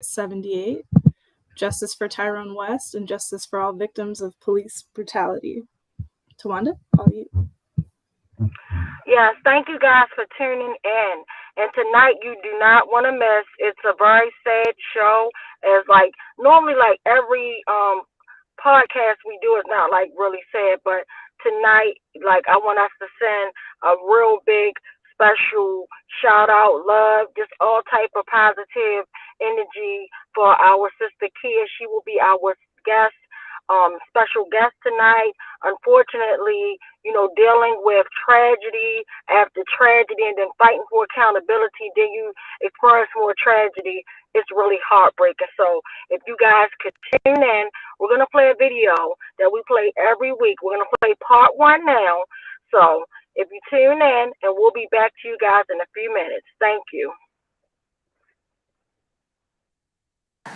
78, Justice for Tyrone West and Justice for All Victims of Police Brutality. Tawanda, all you. Yes, thank you guys for tuning in. And tonight you do not want to miss. It's a very sad show. As like normally, like every podcast we do is not like really sad, but tonight, like I want us to send a real big special shout out, love, just all type of positive energy for our sister Kia. She will be our guest, special guest tonight. Unfortunately, dealing with tragedy after tragedy and then fighting for accountability, then you experience more tragedy. It's really heartbreaking. So if you guys could tune in, we're going to play a video that we play every week. We're going to play part 1 now. So if you tune in, and we'll be back to you guys in a few minutes. Thank you.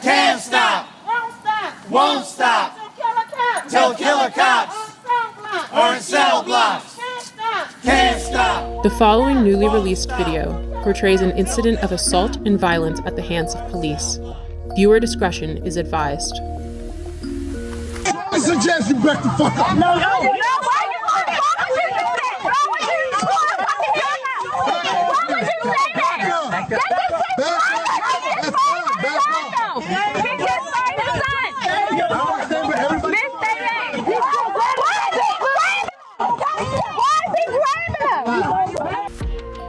Can't stop. Won't stop. Won't stop. Till killer cops. Or in cell blocks. Can't stop. The following newly released video portrays an incident of assault and violence at the hands of police. Viewer discretion is advised. I suggest you back the fuck up. No, why you want to Why would you say that?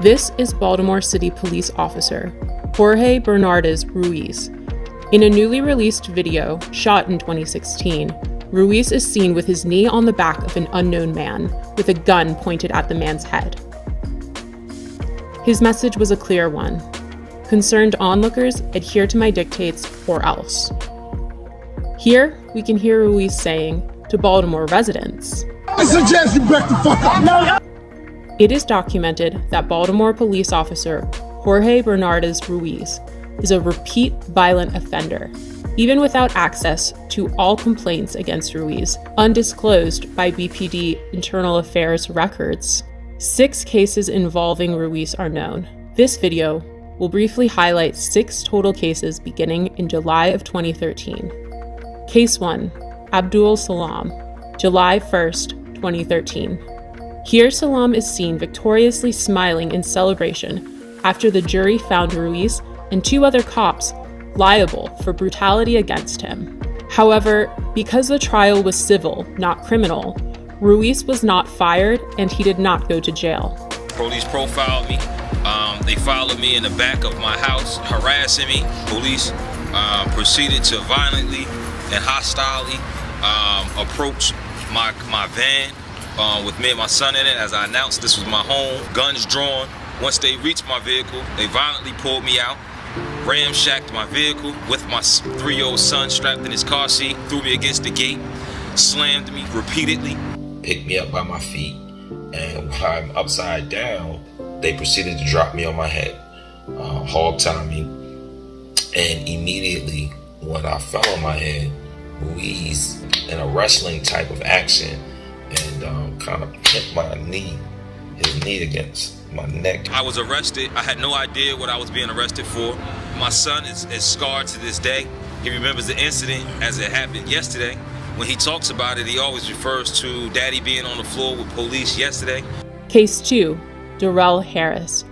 This is Baltimore City Police Officer Jorge Bernardez Ruiz. In a newly released video shot in 2016, Ruiz is seen with his knee on the back of an unknown man with a gun pointed at the man's head. His message was a clear one. Concerned onlookers, adhere to my dictates or else. Here, we can hear Ruiz saying to Baltimore residents, I suggest you back the fuck up. It is documented that Baltimore police officer Jorge Bernardez Ruiz is a repeat violent offender, even without access to all complaints against Ruiz, undisclosed by BPD Internal Affairs records. 6 cases involving Ruiz are known. This video will briefly highlight 6 total cases beginning in July of 2013. Case 1, Abdul Salam, July 1st, 2013. Here Salam is seen victoriously smiling in celebration after the jury found Ruiz and 2 other cops liable for brutality against him. However, because the trial was civil, not criminal, Ruiz was not fired and he did not go to jail. Police profiled me. They followed me in the back of my house, harassing me. Police proceeded to violently and hostilely approach my van with me and my son in it. As I announced, this was my home, guns drawn. Once they reached my vehicle, they violently pulled me out, ramshacked my vehicle with my 3-year-old son strapped in his car seat, threw me against the gate, slammed me repeatedly. Picked me up by my feet, and while I'm upside down, they proceeded to drop me on my head, hog-tie me, and immediately when I fell on my head, Ruiz, in a wrestling type of action, and kind of hit his knee against my neck. I was arrested. I had no idea what I was being arrested for. My son is scarred to this day. He remembers the incident as it happened yesterday. When he talks about it, he always refers to Daddy being on the floor with police yesterday. Case 2, Darrell Harris,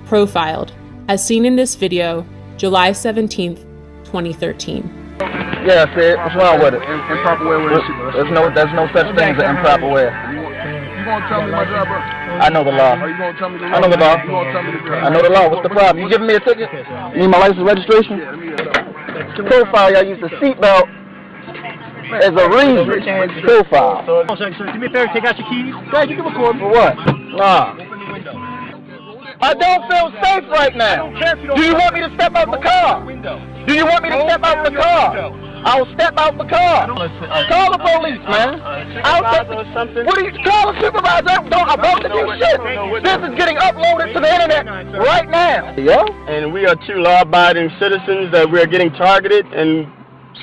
profiled, as seen in this video, July 17th, 2013. Yeah, Sid, what's wrong with it? Improper way with it. There's no such thing as an improper way. You gonna tell me my job, bro? I know the law. Are you gonna tell me the law? I know the law. You gonna tell me the I know the law. What's the problem? You giving me a ticket? You need my license registration? Yeah, let me get it up. Profile, y'all use the seatbelt as a reason. Profile. Oh, sir, do me a favor, take out your keys. Go ahead, you can record me. For what? Nah. I don't feel safe right now. Do you want me to step out the car? Do you want me to step out the car? I'll step out the car. Call the police, man. What do you call a supervisor? I'm about to do shit. This is getting uploaded to the internet right now. Yeah? And we are 2 law-abiding citizens that we are getting targeted, and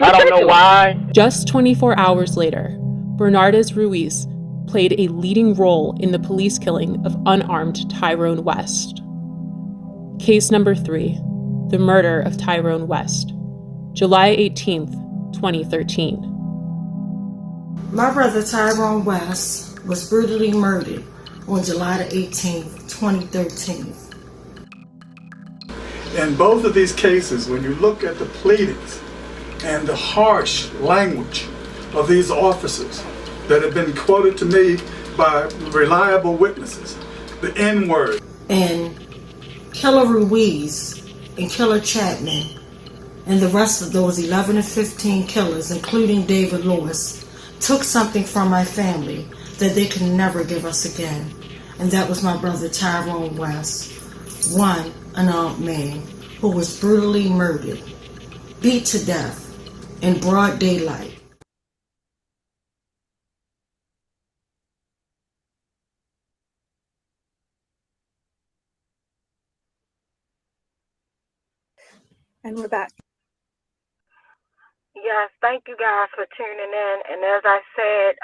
I don't know why. Just 24 hours later, Bernardez Ruiz played a leading role in the police killing of unarmed Tyrone West. Case number 3, the murder of Tyrone West. July 18th, 2013. My brother Tyrone West was brutally murdered on July the 18th, 2013. In both of these cases, when you look at the pleadings and the harsh language of these officers that have been quoted to me by reliable witnesses, the N-word. And Killer Ruiz and Killer Chapman and the rest of those 11 to 15 killers, including David Lewis, took something from my family that they could never give us again. And that was my brother Tyrone West, one unarmed man who was brutally murdered, beat to death in broad daylight. And we're back. Yes, thank you guys for tuning in. And as I said,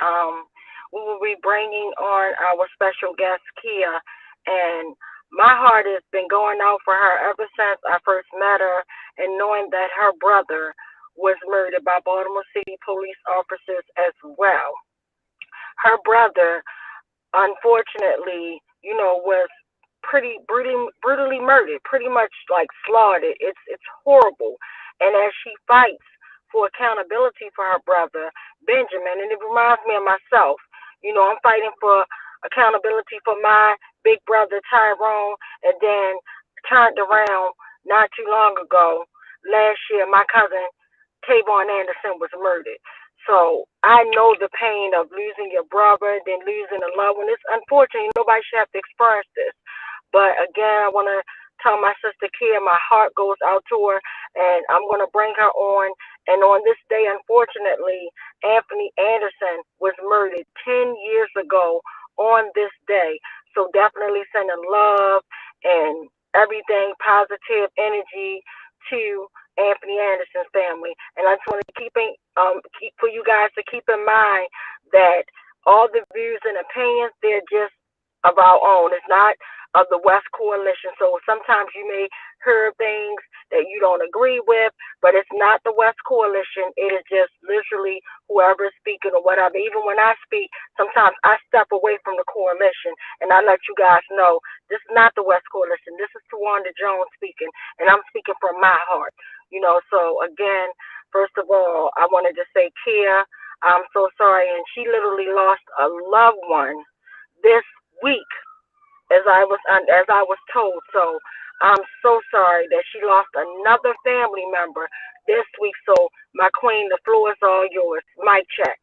we will be bringing on our special guest, Kia. And my heart has been going out for her ever since I first met her, and knowing that her brother was murdered by Baltimore City police officers as well. Her brother, unfortunately, was pretty brutally murdered, pretty much like slaughtered. It's horrible. And as she fights for accountability for her brother Benjamin, and it reminds me of myself. I'm fighting for accountability for my big brother Tyrone, and then turned around not too long ago, last year, my cousin Tavon Anderson was murdered. So I know the pain of losing your brother, then losing a loved one. It's unfortunate. Nobody should have to experience this. But again, I want to tell my sister Kia, my heart goes out to her, and I'm going to bring her on. And on this day, unfortunately, Anthony Anderson was murdered 10 years ago on this day. So definitely sending love and everything, positive energy to Anthony Anderson's family. And I just want to keep for you guys to keep in mind that all the views and opinions, they're just of our own. It's not of the West Coalition. So sometimes you may hear things that you don't agree with, but it's not the West Coalition. It is just literally whoever is speaking or whatever. Even when I speak, sometimes I step away from the coalition and I let you guys know this is not the West Coalition. This is Tawanda Jones speaking, and I'm speaking from my heart. So again, first of all, I wanted to say, Kia, I'm so sorry. And she literally lost a loved one this week, as I was told. So I'm so sorry that she lost another family member this week. So my queen, the floor is all yours. Mic check.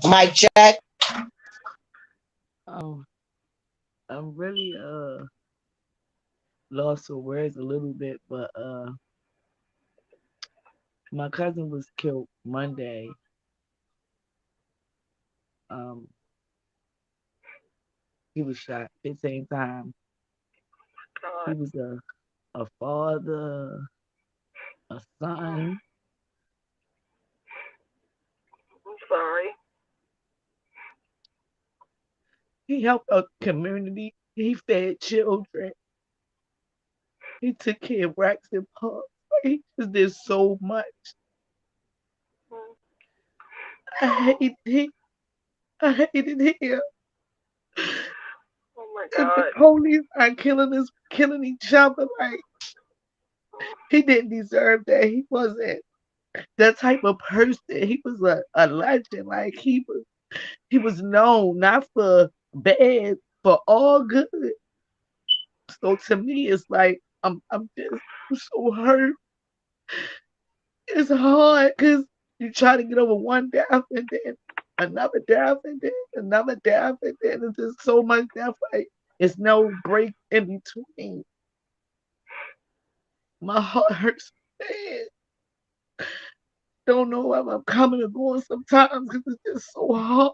Mic check. I'm really lost for words a little bit, but my cousin was killed Monday. He was shot 15 times. He was a father, a son. I'm sorry. He helped a community. He fed children. He took care of Braxton Park. He just did so much. I hated him. Oh my And God. the police are killing each other. Like, he didn't deserve that. He wasn't that type of person. He was a legend. Like, he was known not for bad, for all good. So to me, it's like I'm so hurt. It's hard because you try to get over one death and then another death and then another death and then it's just so much death. Like, it's no break in between. My heart hurts bad. Don't know where I'm coming or going sometimes because it's just so hard.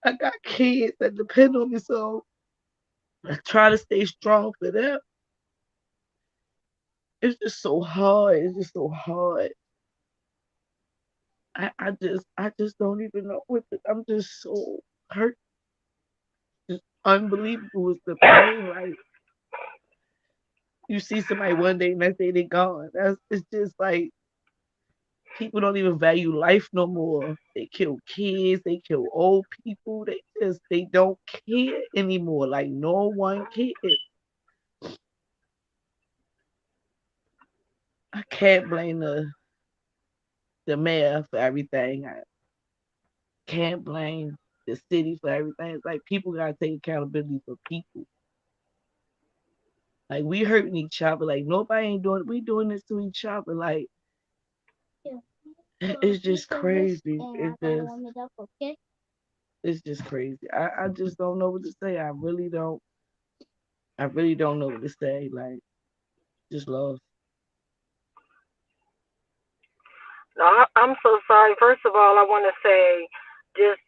I got kids that depend on me, so I try to stay strong for them. It's just so hard. It's just so hard. I just don't even know what I'm just so hurt. Just unbelievable is the pain. Like, You see somebody one day, next day they gone. It's just like people don't even value life no more. They kill kids, they kill old people. They don't care anymore. Like no one cares. I can't blame the mayor for everything. I can't blame the city for everything. It's like people gotta take accountability for people. Like we hurting each other. Like nobody ain't doing. We doing this to each other. Like it's just crazy. It's just crazy. I just don't know what to say. I really don't know what to say. Like just love. No, I'm so sorry. First of all, I want to say just,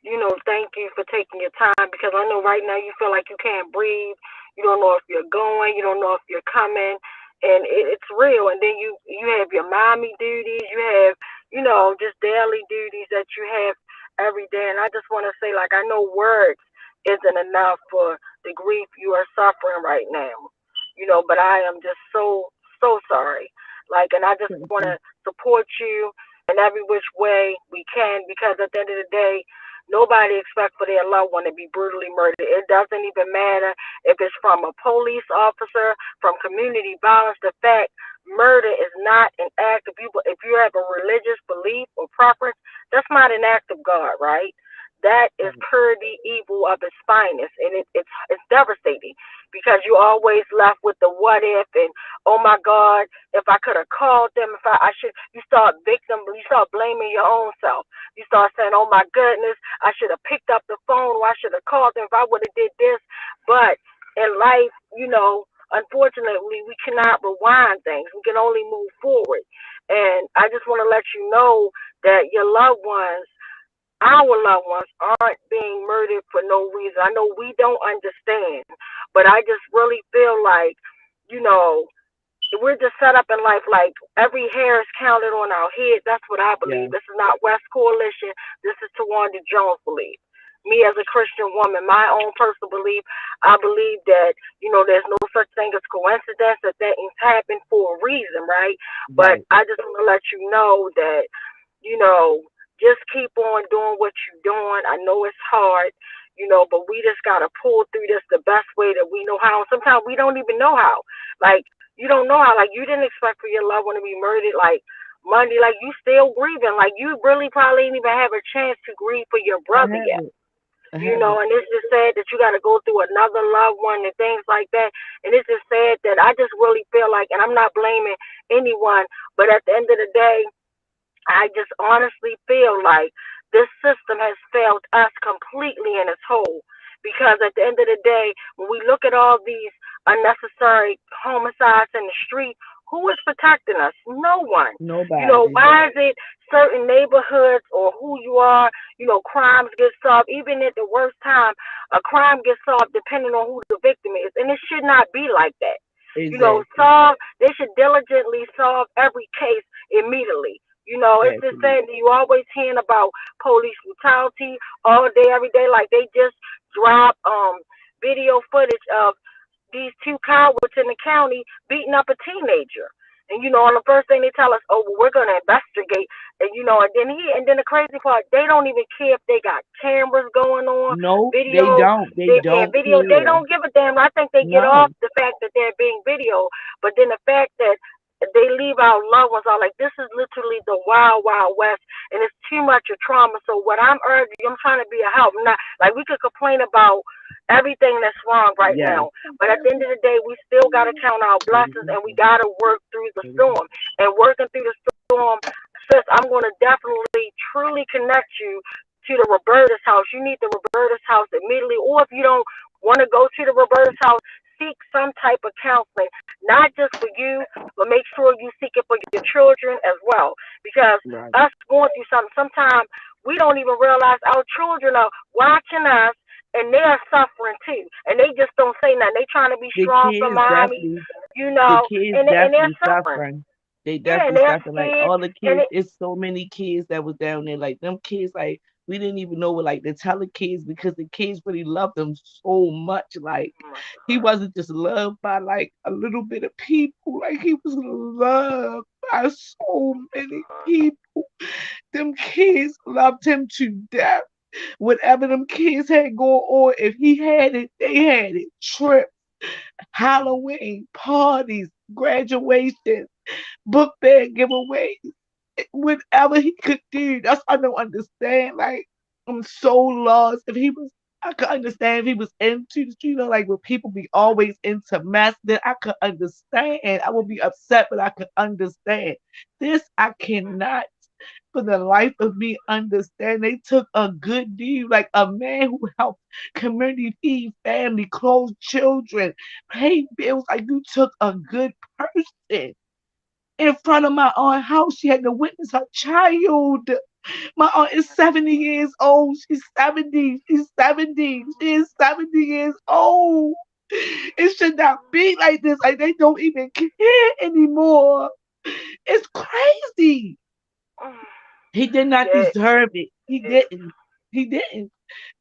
thank you for taking your time because I know right now you feel like you can't breathe. You don't know if you're going. You don't know if you're coming. And it's real. And then you have your mommy duties. You have, just daily duties that you have every day. And I just want to say, like, I know words isn't enough for the grief you are suffering right now, but I am just so, so sorry. Like, and I just want to support you in every which way we can because at the end of the day, nobody expects for their loved one to be brutally murdered. It doesn't even matter if it's from a police officer, from community violence. The fact murder is not an act of people. If you have a religious belief or preference, that's not an act of God, right? That is purity evil of its finest, and it's devastating because you always left with the what if and oh my God, if I could have called them, if I should. You start blaming your own self. You start saying, oh my goodness, I should have picked up the phone, or I should have called them if I would have did this. But in life, unfortunately, we cannot rewind things. We can only move forward. And I just want to let you know that your loved ones. Our loved ones aren't being murdered for no reason. I know we don't understand, but I just really feel like, we're just set up in life like every hair is counted on our head. That's what I believe. Yeah. This is not West Coalition. This is Tawanda Jones' belief. Me as a Christian woman, my own personal belief, I believe that, there's no such thing as coincidence, that things happen for a reason, right? But I just want to let you know that, just keep on doing what you're doing. I know it's hard, but we just got to pull through this the best way that we know how. And sometimes we don't even know how. Like, you don't know how. Like, you didn't expect for your loved one to be murdered, like, Monday. Like, you still grieving. Like, you really probably didn't even have a chance to grieve for your brother yet. And it's just sad that you got to go through another loved one and things like that. And it's just sad that I just really feel like, and I'm not blaming anyone, but at the end of the day, I just honestly feel like this system has failed us completely in its whole. Because at the end of the day, when we look at all these unnecessary homicides in the street, who is protecting us? No one. Nobody. Why is it certain neighborhoods or who you are, crimes get solved? Even at the worst time, a crime gets solved depending on who the victim is. And it should not be like that. Exactly. They should diligently solve every case immediately. It's just saying that you always hearing about police brutality all day, every day. Like they just dropped video footage of these two cowards in the county beating up a teenager. And and the first thing they tell us, oh, well, we're gonna investigate. And and then the crazy part, they don't even care if they got cameras going on. No, video, they don't. They don't. Video. Care. They don't give a damn. I think they get off the fact that they're being videoed, but then the fact that they leave our loved ones out, like, this is literally the wild, wild west, and it's too much of trauma. So what I'm urging, I'm trying to be a help. Not like we could complain about everything that's wrong right now, but at the end of the day, we still got to count our blessings, and we got to work through the storm. And working through the storm, sis, I'm going to definitely, truly connect you to the Roberta's house. You need the Roberta's house immediately, or if you don't want to go to the Roberta's house, seek some type of counseling, not just for you, but make sure you seek it for your children as well. Because us going through something, sometimes we don't even realize our children are watching us and they are suffering too. And they just don't say nothing. They trying to be strong for mommy, The kids and they're suffering. They definitely suffering. Like all the kids, it's so many kids that was down there. Like them kids, like We didn't even know what like to tell the kids because the kids really loved him so much. Like he wasn't just loved by like a little bit of people. Like he was loved by so many people. Them kids loved him to death. Whatever them kids had going on, if he had it, they had it. Trips, Halloween, parties, graduation, book bag giveaways, whatever he could do. That's I don't understand. Like I'm so lost. I could understand if he was into, like when people be always into mess, then I could understand. I would be upset, but I could understand. This I cannot for the life of me understand. They took a good dude, like a man who helped community feed family, clothe children, pay bills. Like you took a good person in front of my aunt's house. She had to witness her child. My aunt is 70 years old. She's 70. She's 70. She is 70 years old. It should not be like this. Like they don't even care anymore. It's crazy. He did not deserve it. He didn't. He didn't.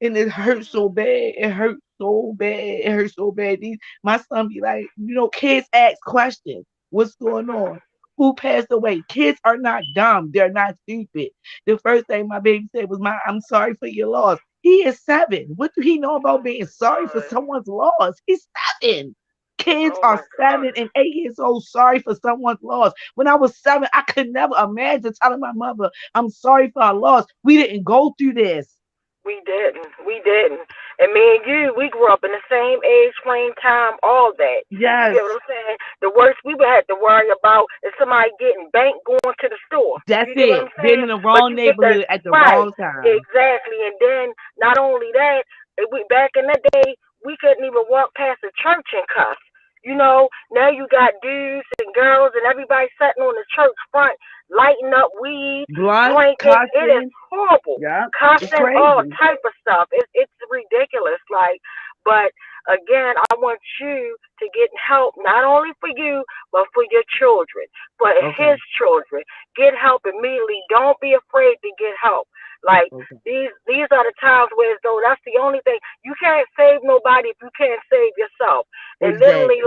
And it hurt so bad. It hurt so bad. It hurt so bad. My son be like, kids ask questions. What's going on? Who passed away? Kids are not dumb. They're not stupid. The first thing my baby said was, I'm sorry for your loss. He is 7. What do he know about being sorry for someone's loss? He's 7. Kids are 7 and 8 years old sorry for someone's loss. When I was 7, I could never imagine telling my mother, I'm sorry for our loss. We didn't go through this. We didn't. And me and you, we grew up in the same age frame, time, all that. Yes. You get what I'm saying? The worst we would have to worry about is somebody getting banked going to the store. That's it. Being in the wrong neighborhood at the wrong time. Exactly. And then not only that, back in the day, we couldn't even walk past the church and cuss. Now you got dudes and girls and everybody sitting on the church front, lighting up weed, drinking. It is horrible. Yeah, cussing, all type of stuff. It's ridiculous. But again, I want you to get help, not only for you, but for your children, for his children. Get help immediately. Don't be afraid to get help. These are the times where as though that's the only thing. You can't save nobody if you can't save yourself. And literally,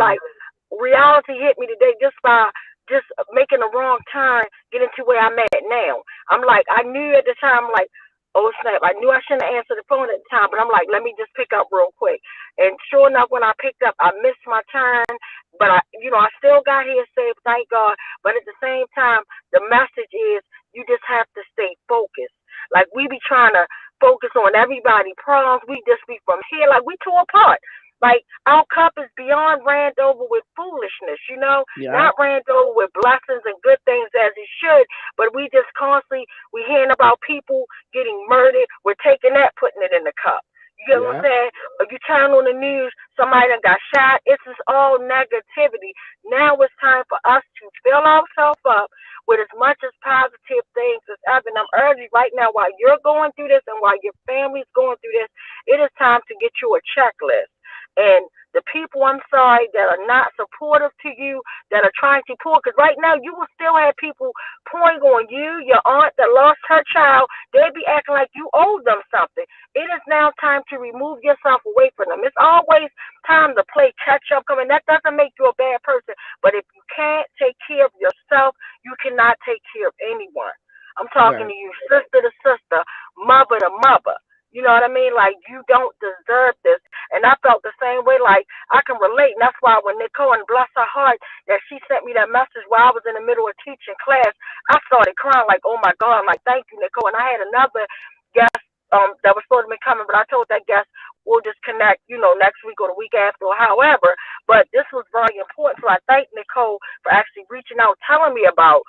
reality hit me today just by just making a wrong turn, getting to where I'm at now. I'm like, I knew at the time, oh snap, I knew I shouldn't have answered the phone at the time, but I'm like, let me just pick up real quick. And sure enough, when I picked up, I missed my turn, but I still got here safe, thank God. But at the same time, the message is you just have to stay focused. We be trying to focus on everybody's problems. We just be from here, we tore apart. Our cup is beyond ran over with foolishness, not ran over with blessings and good things as it should, but we just constantly, we hearing about people getting murdered. We're taking that, putting it in the cup. You get what I'm saying? Or you turn on the news, somebody done got shot. It's just all negativity. Now it's time for us to fill ourselves up with as much as positive things as ever. And I'm urging right now, while you're going through this and while your family's going through this, it is time to get you a checklist. And the people, I'm sorry, that are not supportive to you, that are trying to pull, because right now you will still have people pulling on you, your aunt that lost her child. They'll be acting like you owe them something. It is now time to remove yourself away from them. It's always time to play catch up. That doesn't make you a bad person. But if you can't take care of yourself, you cannot take care of anyone. I'm talking to you, sister to sister, mother to mother. You know what I mean? You don't deserve this. And I felt the same way. I can relate. And that's why when Nicole, and bless her heart, that she sent me that message while I was in the middle of teaching class, I started crying oh my God. I'm like, thank you, Nicole. And I had another guest that was supposed to be coming, but I told that guest we'll just connect, next week or the week after or however. But this was very important. So I thank Nicole for actually reaching out, telling me about,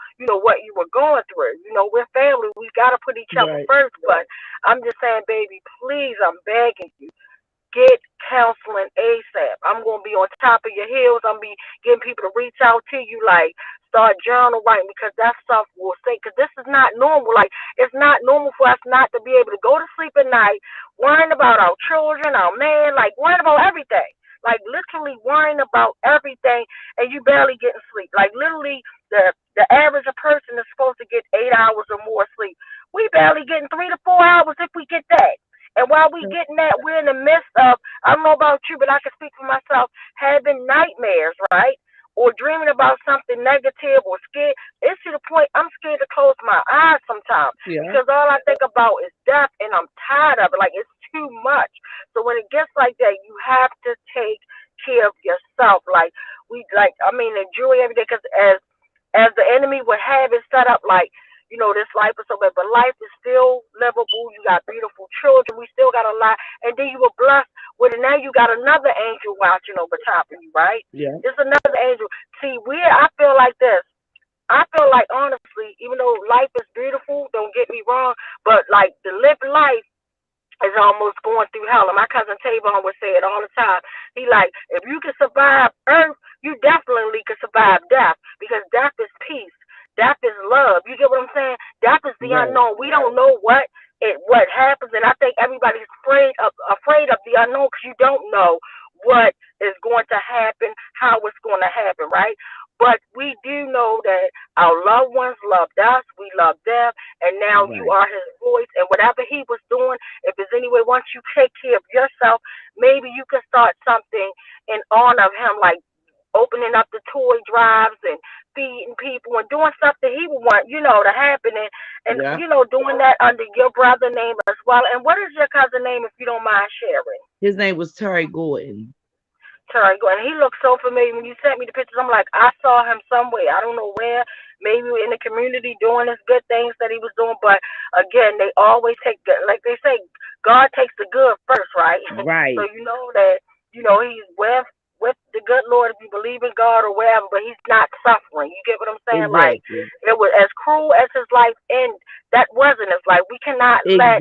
what you were going through. We're family. We got to put each other first. But I'm just saying, baby, please, I'm begging you, get counseling ASAP. I'm going to be on top of your heels. I'm going to be getting people to reach out to you, start journal writing, because that stuff will stay. Because this is not normal. It's not normal for us not to be able to go to sleep at night worrying about our children, our man, worrying about everything. Literally worrying about everything, and you barely getting sleep. Literally, the average person is supposed to get 8 hours or more sleep. We barely getting 3 to 4 hours if we get that. And while we getting that, we're in the midst of, I don't know about you, but I can speak for myself, having nightmares, right? Or dreaming about something negative or scared. It's to the point I'm scared to close my eyes sometimes. Yeah. Because all I think about is death and I'm tired of it. Like, it's too much. So when it gets like that, you have to take care of yourself. Like, enjoy every day. Because as the enemy would have it set up, like, this life is so bad, but life is still livable. You got beautiful children. We still got a lot. And then you were blessed with it. Now you got another angel watching over top of you, right? Yeah. There's another angel. See, I feel like this. I feel like, honestly, even though life is beautiful, don't get me wrong, but, like, to live life is almost going through hell. And my cousin Tavon would say it all the time. He like, if you can survive earth, you definitely can survive death, because death is peace. Death is love. You get what I'm saying? Death is the unknown. We don't know what happens, and I think everybody's afraid of the unknown, because you don't know what is going to happen, how it's going to happen, right? But we do know that our loved ones loved us, we loved them, and now you are his voice. And whatever he was doing, if there's any way, once you take care of yourself, maybe you can start something in honor of him, like opening up the toy drives and feeding people and doing stuff that he would want, to happen, and doing that under your brother's name as well. And what is your cousin's name, if you don't mind sharing? His name was Terry Gordon. Terry Gordon. He looked so familiar. When you sent me the pictures, I'm like, I saw him somewhere. I don't know where. Maybe in the community doing his good things that he was doing. But again, they always take like they say, God takes the good first, right? Right. So you know that he's with the good Lord, if you believe in God or whatever, but he's not suffering. You get what I'm saying? Exactly. Like, it was as cruel as his life ended. That wasn't his life. We cannot let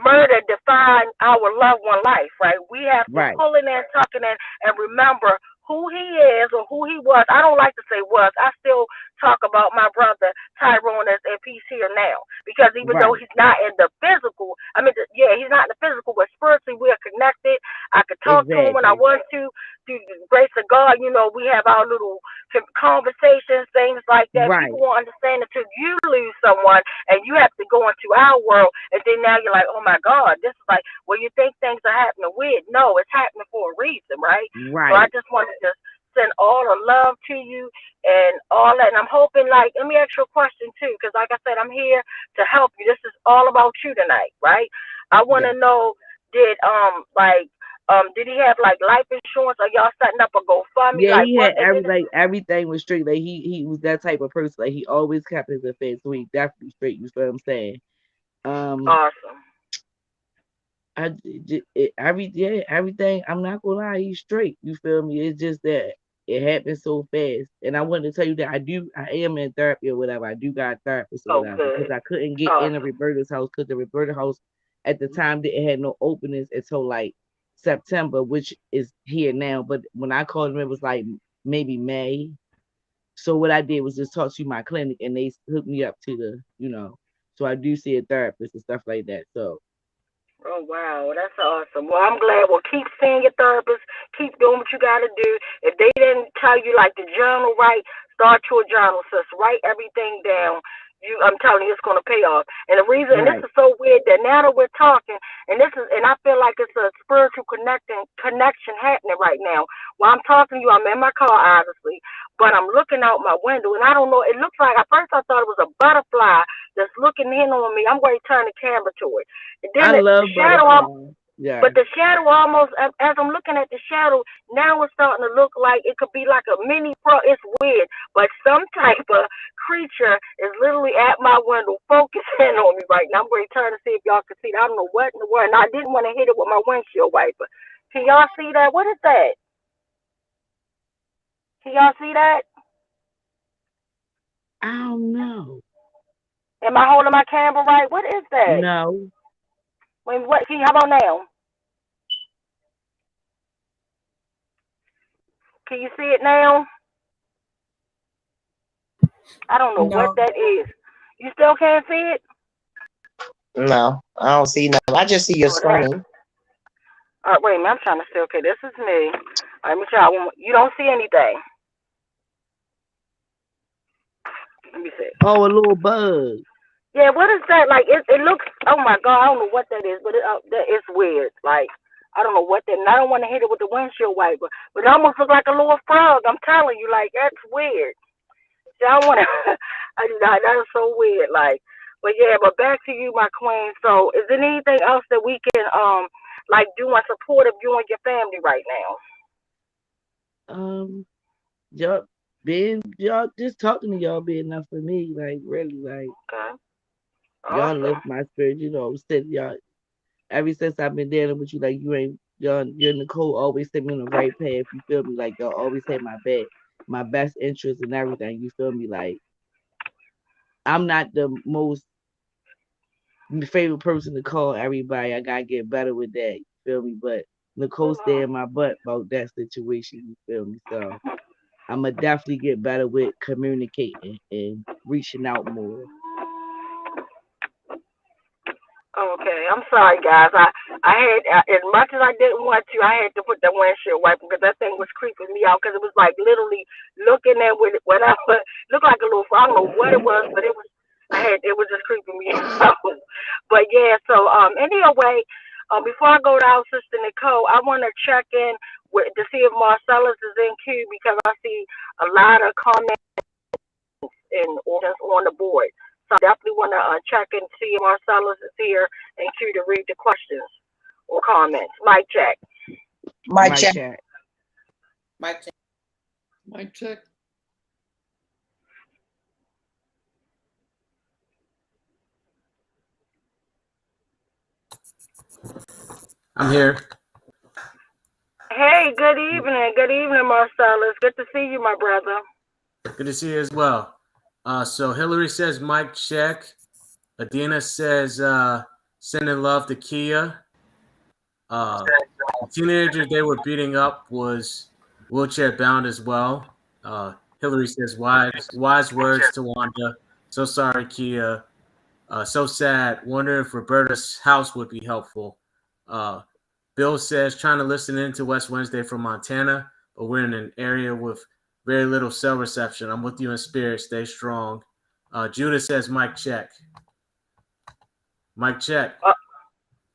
murder define our loved one life, right? We have to pull in there, tuck in, and remember who he is or who he was. I don't like to say was. I still talk about my brother Tyrone as if he's here now, because even though he's not in the physical, he's not in the physical, but spiritually we're connected. I could talk to him when I want to. Through the grace of God, we have our little conversations, things like that. People won't understand until you lose someone and you have to go into our world, and then now you're like, oh my God, this is like, well, you think things are happening weird. No, it's happening for a reason, right? So I just wanted to send all the love to you and all that. And I'm hoping, like, let me ask you a question too, because like I said, I'm here to help you. This is all about you tonight, right? I want to know, did he have like life insurance? Are y'all setting up a GoFundMe? Yeah, like, he had everything was straight. Like he was that type of person. Like he always kept his affairs, so he definitely straight. You feel what I'm saying? Awesome. Everything. I'm not gonna lie, he's straight. You feel me? It's just that it happened so fast. And I wanted to tell you that I am in therapy or whatever. I do got a therapist or whatever, because I couldn't get in Roberta's house, because the Roberta house at the time it had no openings until like September, which is here now. But when I called him, it was like maybe May. So what I did was just talk to my clinic, and they hooked me up to the, so I do see a therapist and stuff like that. So. Oh, wow. That's awesome. Well, I'm glad. Well, keep seeing your therapist. Keep doing what you got to do. If they didn't tell you, like, the journal, right, start your journal, sis. Write everything down. I'm telling you, it's going to pay off. And the reason, and this is so weird, that now that we're talking, and I feel like it's a spiritual connection happening right now. While I'm talking to you, I'm in my car, obviously, but I'm looking out my window, and I don't know, it looks like, at first I thought it was a butterfly that's looking in on me. I'm going to turn the camera to it. And then I love butterflies. Yeah. But the shadow almost, as I'm looking at the shadow, now it's starting to look like it could be like a mini pro. It's weird, but some type of creature is literally at my window, focusing on me right now. I'm going to turn to see if y'all can see that. I don't know what in the world. And I didn't want to hit it with my windshield wiper. Can y'all see that? What is that? Can y'all see that? I don't know. Am I holding my camera right? What is that? No. Wait, what? How about now? Can you see it now? I don't know what that is. You still can't see it? No, I don't see nothing. I just see your screen. Wait a minute. I'm trying to see. Okay, this is me. Let me try. You don't see anything. Let me see. Oh, a little bug. Yeah, what is that? Like, it looks, oh my God, I don't know what that is, but it's weird. Like, I don't know what that, and I don't want to hit it with the windshield wiper, but it almost looks like a little frog. I'm telling you, like, that's weird. See, I don't want to, that is so weird. Like, but yeah, but back to you, my queen. So, is there anything else that we can, like, do in support of you and your family right now? Y'all just talking to y'all be enough for me. Like, really, like, Okay. y'all Awesome. lift my spirit. You know, said y'all ever since I've been dealing with you. Like, you're Nicole always set me on the right path. You feel me? Like, y'all always had my best interest in everything. You feel me? Like, I'm not the most favorite person to call everybody. I gotta get better with that. You feel me? But Nicole stayed in my butt about that situation. You feel me? So I'm gonna definitely get better with communicating and reaching out more. Okay, I'm sorry, guys. I had, as much as I didn't want to, I had to put the windshield wiper because that thing was creeping me out because it was like literally looking at whatever looked like a little. I don't know what it was, but it was. It was just creeping me out. But yeah, so anyway, before I go to our sister Nicole, I want to check in to see if Marcellus is in queue because I see a lot of comments and on the board. So I definitely want to check and see if Marcellus is here and queue to read the questions or comments. Mic check. Mic check. Mic check. Mic check. I'm here. Hey, good evening. Good evening, Marcellus. Good to see you, my brother. Good to see you as well. So Hillary says mic check. Adina says sending love to Kia. The teenager they were beating up was wheelchair bound as well. Hillary says wise words to Wanda. So sorry, Kia. So sad. Wonder if Roberta's house would be helpful. Bill says trying to listen into West Wednesday from Montana, but we're in an area with very little cell reception. I'm with you in spirit. Stay strong. Judah says mic check. Mic check.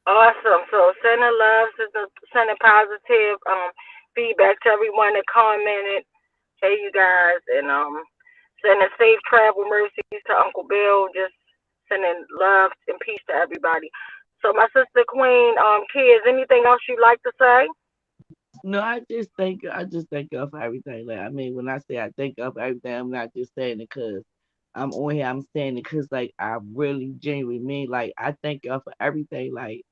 Awesome. So sending love, sending positive feedback to everyone that commented. Hey, you guys, and sending safe travel mercies to Uncle Bill. Just sending love and peace to everybody. So my sister Queen, kids, anything else you'd like to say? No, I just thank God for everything. Like, I mean, when I say I thank God for everything, I'm not just saying it because I'm on here. I'm saying it because, like, I really genuinely mean, like, I thank God for everything. Like,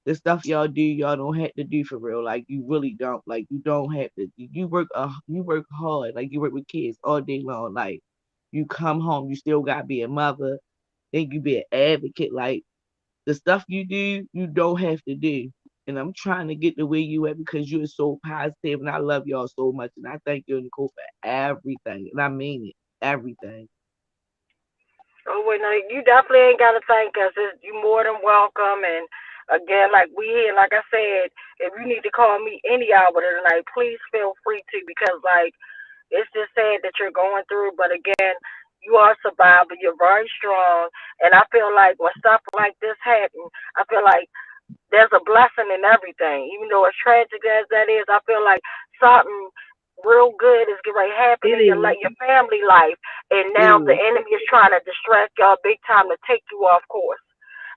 the stuff y'all do, y'all don't have to do for real. Like, you really don't. Like, you don't have to. You work hard. Like, you work with kids all day long. Like, you come home, you still gotta be a mother. Then you be an advocate. Like, the stuff you do, you don't have to do. And I'm trying to get the way you at because you're so positive, and I love y'all so much. And I thank you, Nicole, for everything. And I mean it, everything. Oh, well, no, you definitely ain't got to thank us. You're more than welcome. And again, like I said, if you need to call me any hour of the night, please feel free to because, like, it's just sad that you're going through. But again, you are a survivor. You're very strong. And I feel like when stuff like this happens, I feel like there's a blessing in everything. Even though as tragic as that is, I feel like something real good is getting ready to happen in your family life. And now the enemy is trying to distract y'all big time to take you off course.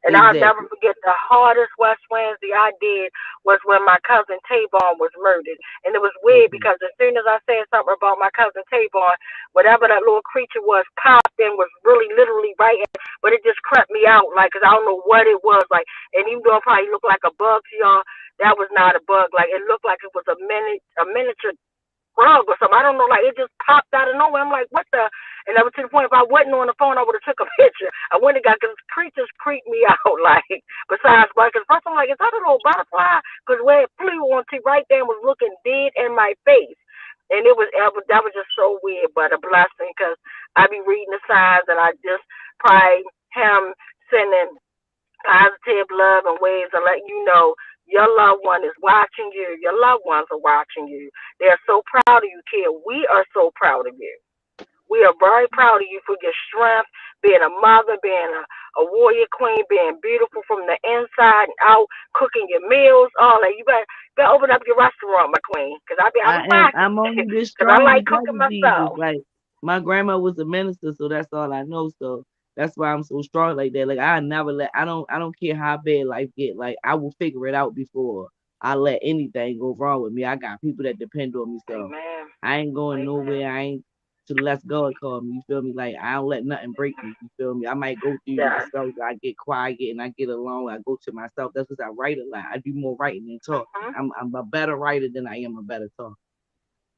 And I'll never forget the hardest West Wednesday I did was when my cousin Tavon was murdered. And it was weird because as soon as I said something about my cousin Tavon, whatever that little creature was popped in was really literally right in, but it just crept me out, like, because I don't know what it was. Like, and even though it probably looked like a bug to y'all, that was not a bug. Like, it looked like it was a miniature rug or something. I don't know, like, it just popped out of nowhere. I'm like, what the? And that was to the point, if I wasn't on the phone, I would have took a picture. I went and got, because creatures creep me out, like, besides, because first I'm like, is that a little butterfly? Because where it flew onto right there was looking dead in my face. And that was just so weird, but a blessing, because I be reading the signs, and I just pray him sending positive love and ways to let you know your loved one is watching you. Your loved ones are watching you. They're so proud of you, kid. We are so proud of you. We are very proud of you for your strength, being a mother, being a a warrior queen, being beautiful from the inside and out, cooking your meals, all that. You better open up your restaurant, my queen, because I'm only this because I strong like because cooking of Jesus. myself. Like my grandma was a minister, so that's all I know. So that's why I'm so strong like that. Like I don't care how bad life get. Like I will figure it out before I let anything go wrong with me. I got people that depend on me, so I ain't going nowhere. I ain't to less God call me. You feel me? Like I don't let nothing break me. You feel me? I might go through myself. I get quiet and I get alone. I go to myself. That's because I write a lot. I do more writing than talking. I'm a better writer than I am a better talker.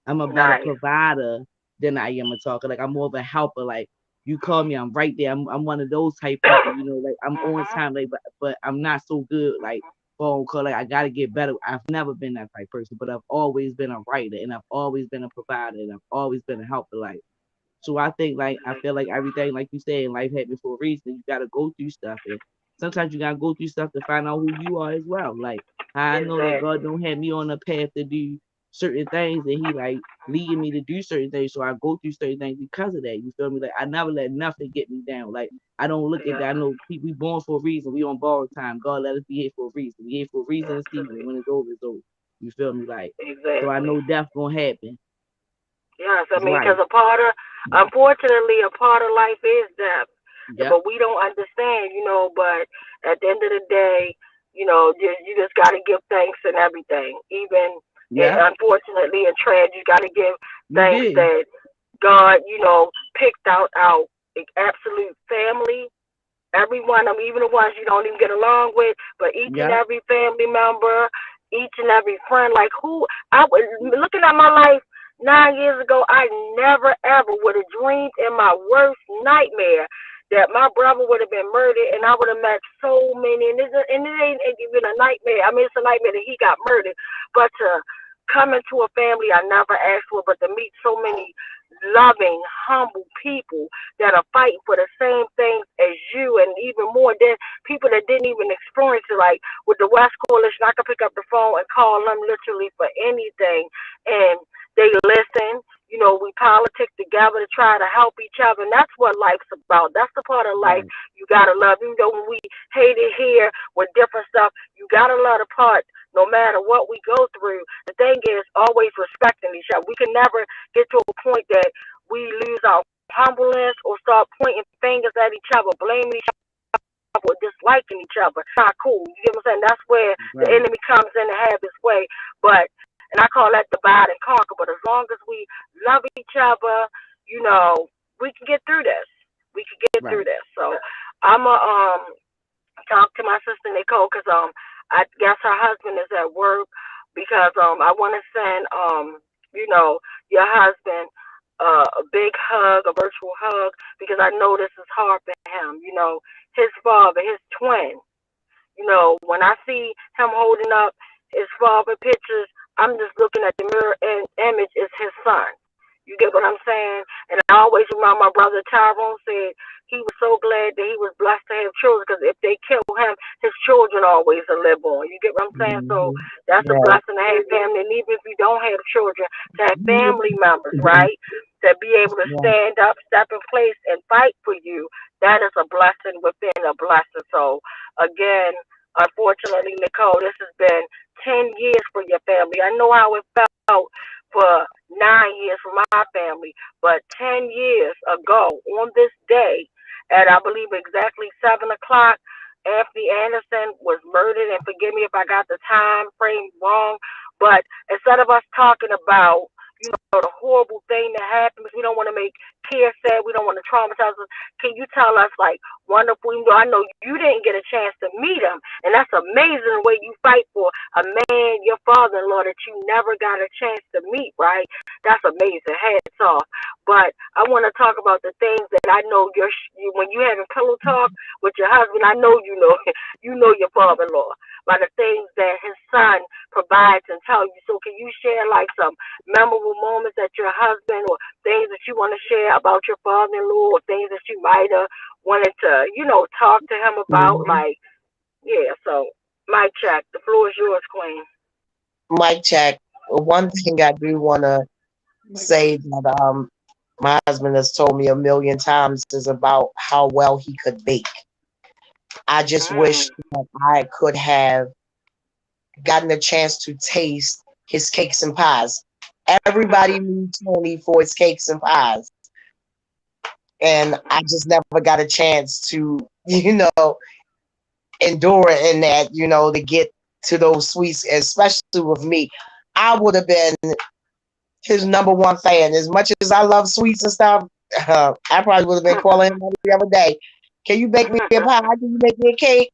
I'm a better provider than I am a talker. Like I'm more of a helper. Like you call me, I'm right there. I'm one of those type people. You know, like I'm on time. Like but I'm not so good. Like phone call. Like I gotta get better. I've never been that type of person, but I've always been a writer and I've always been a provider and I've always been a helper. Like so, I think like I feel like everything, like you said, in life happened for a reason. You gotta go through stuff, and sometimes you gotta go through stuff to find out who you are as well. Like I know that God don't have me on a path to do certain things, and He like leading me to do certain things. So I go through certain things because of that. You feel me? Like I never let nothing get me down. Like I don't look at that. I know we born for a reason. We on borrowed time. God let us be here for a reason. We here for a reason and season. When it's over, it's over. You feel me? Like so I know death gonna happen. Yes, I mean, because unfortunately, a part of life is death. Yep. But we don't understand, you know, but at the end of the day, you know, you just got to give thanks and everything. Even, unfortunately, in tragedy, you got to give thanks that God, you know, picked out our absolute family. Everyone, I mean, even the ones you don't even get along with, but each and every family member, each and every friend, like I was looking at my life 9 years ago, I never ever would have dreamed in my worst nightmare that my brother would have been murdered and I would have met so many. And it ain't even a nightmare. I mean, it's a nightmare that he got murdered. But to come into a family I never asked for, but to meet so many loving, humble people that are fighting for the same things as you, and even more than people that didn't even experience it. Like with the West Coalition, I could pick up the phone and call them literally for anything, and they listen. You know, we politic together to try to help each other, and that's what life's about. That's the part of life you gotta love. Even though when we hate it here with different stuff, you gotta love the part. No matter what we go through, the thing is always respecting each other. We can never get to a point that we lose our humbleness or start pointing fingers at each other, blaming each other, or disliking each other. It's not cool. You get what I'm saying? That's where the enemy comes in and have his way. And I call that divide and conquer. But as long as we love each other, you know, we can get through this. We can get through this. So I'm going to talk to my sister Nicole because I guess her husband is at work, because I want to send, you know, your husband a big hug, a virtual hug, because I know this is hard for him. You know, his father, his twin, you know, when I see him holding up his father pictures, I'm just looking at the mirror image is his son. You get what I'm saying? And I always remind my brother Tyrone said he was so glad that he was blessed to have children, because if they kill him, his children always will live on. You get what I'm saying? So that's a blessing to have family. And even if you don't have children, to have family members, right? To be able to stand up, step in place, and fight for you, that is a blessing within a blessing. So again, unfortunately, Nicole, this has been 10 years for your family. I know how it felt for 9 years for my family, but 10 years ago on this day, at I believe exactly 7 o'clock, Anthony Anderson was murdered. And forgive me if I got the time frame wrong, but instead of us talking about, you know, the horrible thing that happens, we don't want to make kids sad, we don't want to traumatize us. Can you tell us, like, wonderful, you know, I know you didn't get a chance to meet him, and that's amazing the way you fight for a man, your father-in-law, that you never got a chance to meet, right? That's amazing. Hats off. But I want to talk about the things that I know when you having pillow talk with your husband, I know you know your father-in-law by the things that his son provides and tell you. So can you share like some memorable moments that your husband, or things that you want to share about your father-in-law, or things that you might have wanted to, you know, talk to him about? Like, so mic check. The floor is yours, Queen. Mic check. One thing I do want to say that my husband has told me a million times is about how well he could bake. I just wish that I could have gotten a chance to taste his cakes and pies. Everybody knew Tony for his cakes and pies. And I just never got a chance to, endure it in that, to get to those sweets, especially with me. I would have been his #1 fan. As much as I love sweets and stuff, I probably would have been calling him every other day. Can you make me a pie? Can you make me a cake?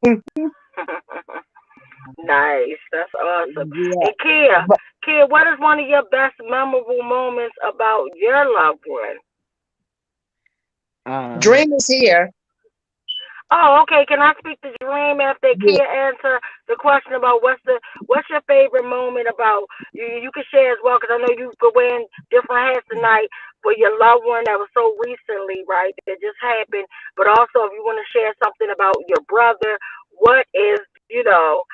Nice. That's awesome. Yeah. And Kia, what is one of your best memorable moments about your loved one? Dream is here. Oh, okay. Can I speak to Dream after Kia answer the question about what's your favorite moment about you? You can share as well, because I know you could wear different hats tonight for your loved one that was so recently, right? That just happened. But also, if you want to share something about your brother, what is your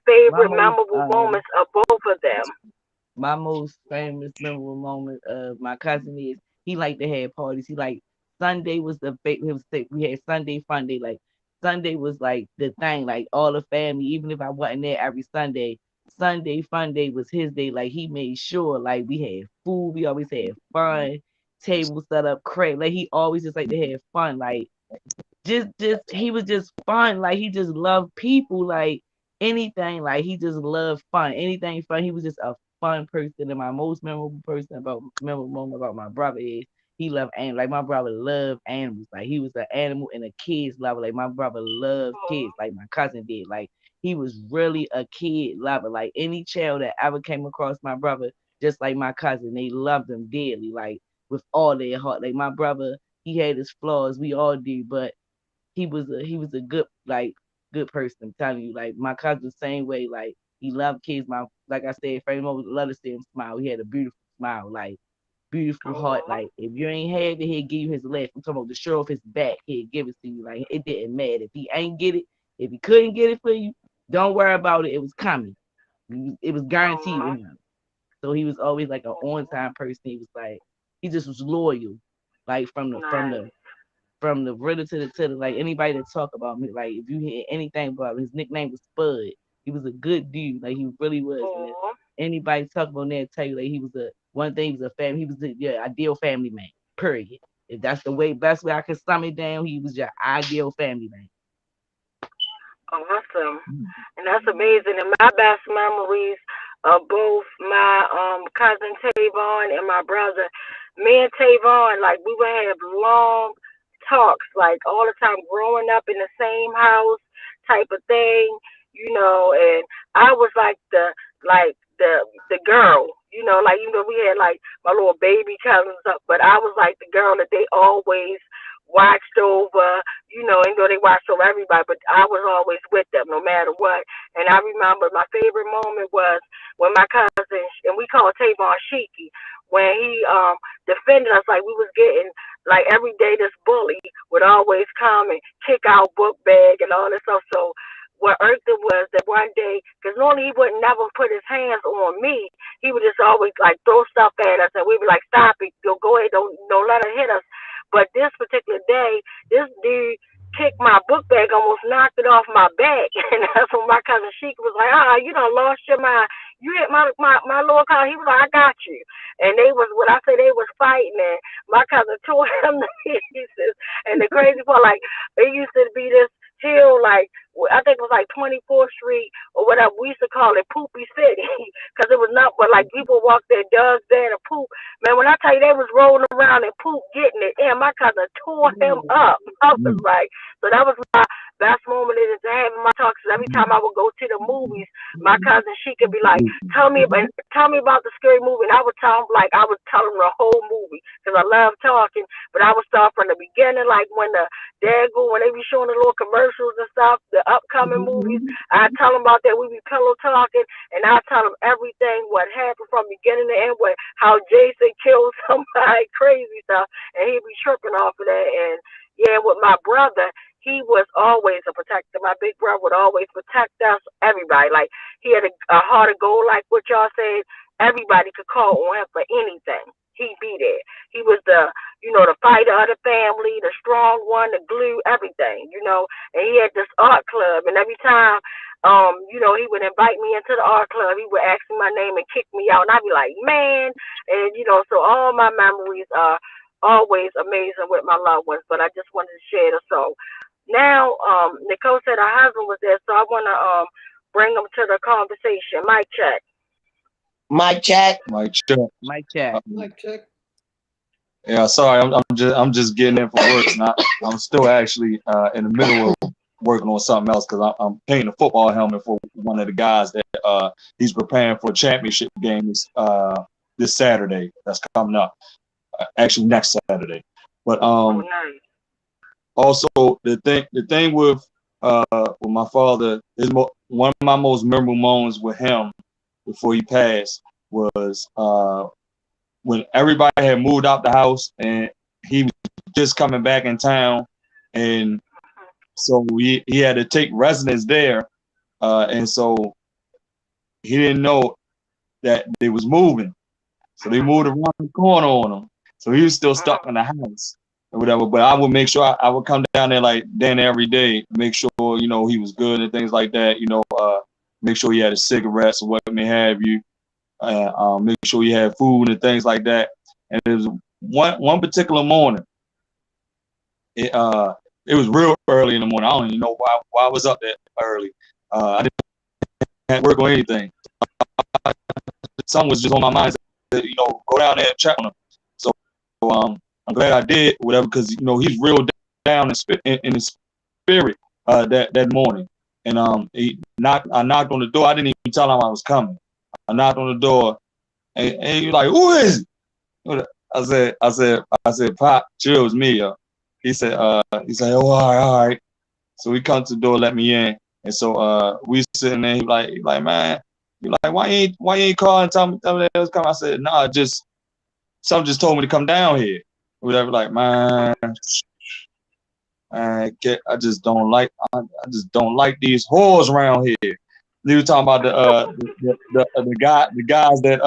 favorite memorable moments of both of them? My most famous memorable moment of my cousin is he liked to have parties. He like Sunday was we had Sunday fun day. Like Sunday was like the thing, like all the family, even if I wasn't there every Sunday fun day was his day. Like he made sure like we had food, we always had fun, table set up, crate. Like he always just like to have fun. Like just he was just fun. Like he just loved people, like anything, like he just loved fun. Anything fun. He was just a fun person. And my most memorable moment about my brother is he loved animals. Like my brother loved animals. Like he was an animal and a kid's lover. Like my brother loved kids, like my cousin did. Like he was really a kid lover. Like any child that ever came across my brother, just like my cousin, they loved him dearly, like with all their heart. Like my brother, he had his flaws, we all do, but he was a good person. I'm telling you, like my cousin the same way. Like he loved kids. Like I said, Frank Moore loved to see him smile. He had a beautiful smile, like beautiful heart. Like if you ain't had it, he'd give you his left. I'm talking about the show off his back. He'd give it to you. Like it didn't matter if he ain't get it. If he couldn't get it for you, don't worry about it. It was coming. It was guaranteed with him. So he was always like an on-time person. He was like, he just was loyal. Like from the riddle to the like anybody that talk about me, like if you hear anything about him, his nickname was Spud. He was a good dude, like he really was. And anybody talk about that, tell you like he was the ideal family man. Period. If that's the best way I can sum it down, he was your ideal family man. Awesome. And that's amazing. And my best memories of both my cousin Tavon and my brother, me and Tavon, like we would have long talks, like all the time, growing up in the same house type of thing, and I was like the girl, like we had like my little baby cousins up, but I was like the girl that they always watched over, even though they watched over everybody, but I was always with them no matter what. And I remember my favorite moment was when my cousin, and we call Tavon Sheiky, when he defended us. Like we was getting, like every day this bully would always come and kick our book bag and all this stuff. So what irked him was that one day, because normally he would never put his hands on me, he would just always like throw stuff at us, and we'd be like, stop it, go ahead, don't let her hit us. But this particular day, this dude kicked my book bag, almost knocked it off my back. And that's when my cousin Sheik was like, you done lost your mind. You hit my little cousin. He was like, I got you. And they was fighting, and my cousin tore him to pieces. And the crazy part, like, it used to be this hill, like, I think it was like 24th Street or whatever. We used to call it Poopy City because it was not, but like people walked their dogs there to poop. Man, when I tell you they was rolling around and poop, getting it in, my cousin tore him up. I was like, so that was my best moment is to having my talks. Every time I would go to the movies, my cousin, she could be like, tell me about the scary movie. And I would tell him, like, I would tell him the whole movie because I love talking, but I would start from the beginning, like when when they be showing the little commercials and stuff, the upcoming movies, I tell them about that. We be pillow talking, and I tell them everything, what happened from beginning to end, how Jason killed somebody, crazy stuff, and he'd be tripping off of that. And yeah, with my brother, he was always a protector. My big brother would always protect us, everybody. Like, he had a heart of gold, like what y'all said. Everybody could call on him for anything. he'd be there. He was the, the fighter of the family, the strong one, the glue, everything, And he had this art club, and every time, he would invite me into the art club. He would ask me my name and kick me out, and I'd be like, man, and so all my memories are always amazing with my loved ones. But I just wanted to share this. So now, Nicole said her husband was there, so I want to bring him to the conversation. Mic check. Mic check. Mic check. Mic check. Mic check. Yeah, sorry, I'm just getting in for work. And I'm still actually in the middle of working on something else because I'm painting a football helmet for one of the guys that he's preparing for a championship game this Saturday. That's coming up, actually next Saturday. But also the thing with my father is one of my most memorable moments with him before he passed was when everybody had moved out the house and he was just coming back in town, and so he had to take residence there, and so he didn't know that they was moving, so they moved around the corner on him, so he was still stuck in the house or whatever. But I would make sure I would come down there like then every day, make sure he was good and things like that, make sure he had his cigarettes or what may have you. Make sure you had food and things like that. And it was one particular morning. It was real early in the morning. I don't even know why I was up that early. I didn't work on anything. Something was just on my mind to go down there and check on him. So I'm glad I did, whatever, because he's real down in his spirit that morning. And I knocked on the door. I didn't even tell him I was coming. I knocked on the door, and he was like, "Who is it?" I said, "Pop, chill, it's me." He said, "Oh, all right." So he come to the door, let me in, and so we sitting there. He like, man, why you ain't call and tell me that it was coming? I said, "Nah, something just told me to come down here." Whatever, like, man, I just don't like these whores around here. They were talking about the guys that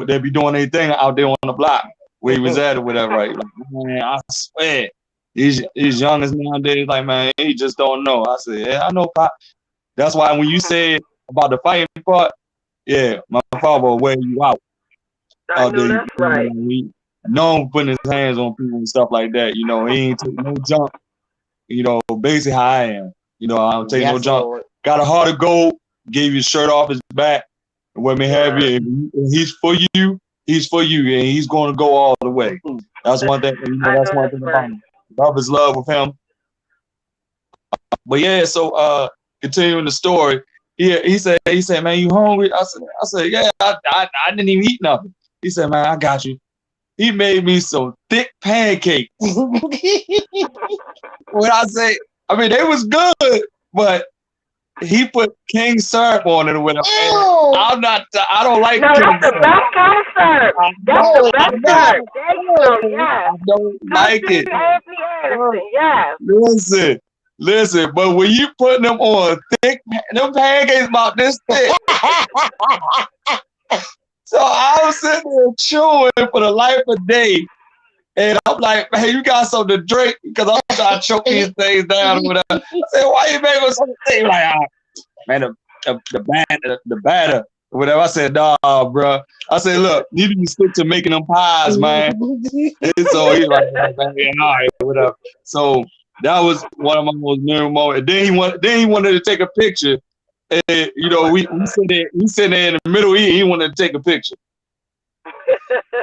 they be doing their thing out there on the block where he was at or whatever. Right? Like, man, I swear, these youngest nowadays, like, man, he just don't know. I said, yeah, I know, Pop. That's why when you said about the fighting part, yeah, my father will wear you out. I know that's right. No one putting his hands on people and stuff like that. He ain't take no jump. Basically how I am. I don't take no jump. Lord. Got a heart of gold, gave you a shirt off his back, and when we have you, he's for you, and he's going to go all the way. That's one thing. That's one thing about him. Love is love with him. But yeah, so continuing the story, he said, man, you hungry? I said, yeah, I didn't even eat nothing. He said, man, I got you. He made me some thick pancakes. When I say, they was good, but he put king syrup on it or whatever. I don't like. No, that's the best kind of syrup. That's the best syrup. There you go. Yeah. I don't like it. Yes. Listen. But when you put them on thick, them pancakes about this thick. So I was sitting there chewing for the life of day. And I'm like, man, you got something to drink? Because I'm trying to choke these things down or whatever. I said, why you making something to say? Like, man, the batter or whatever. I said, nah, bro. I said, look, you need to stick to making them pies, man. And so he's like, man, all right, whatever. So that was one of my most memorable moments. And then he wanted to take a picture. And, we sitting there in the middle. He wanted to take a picture.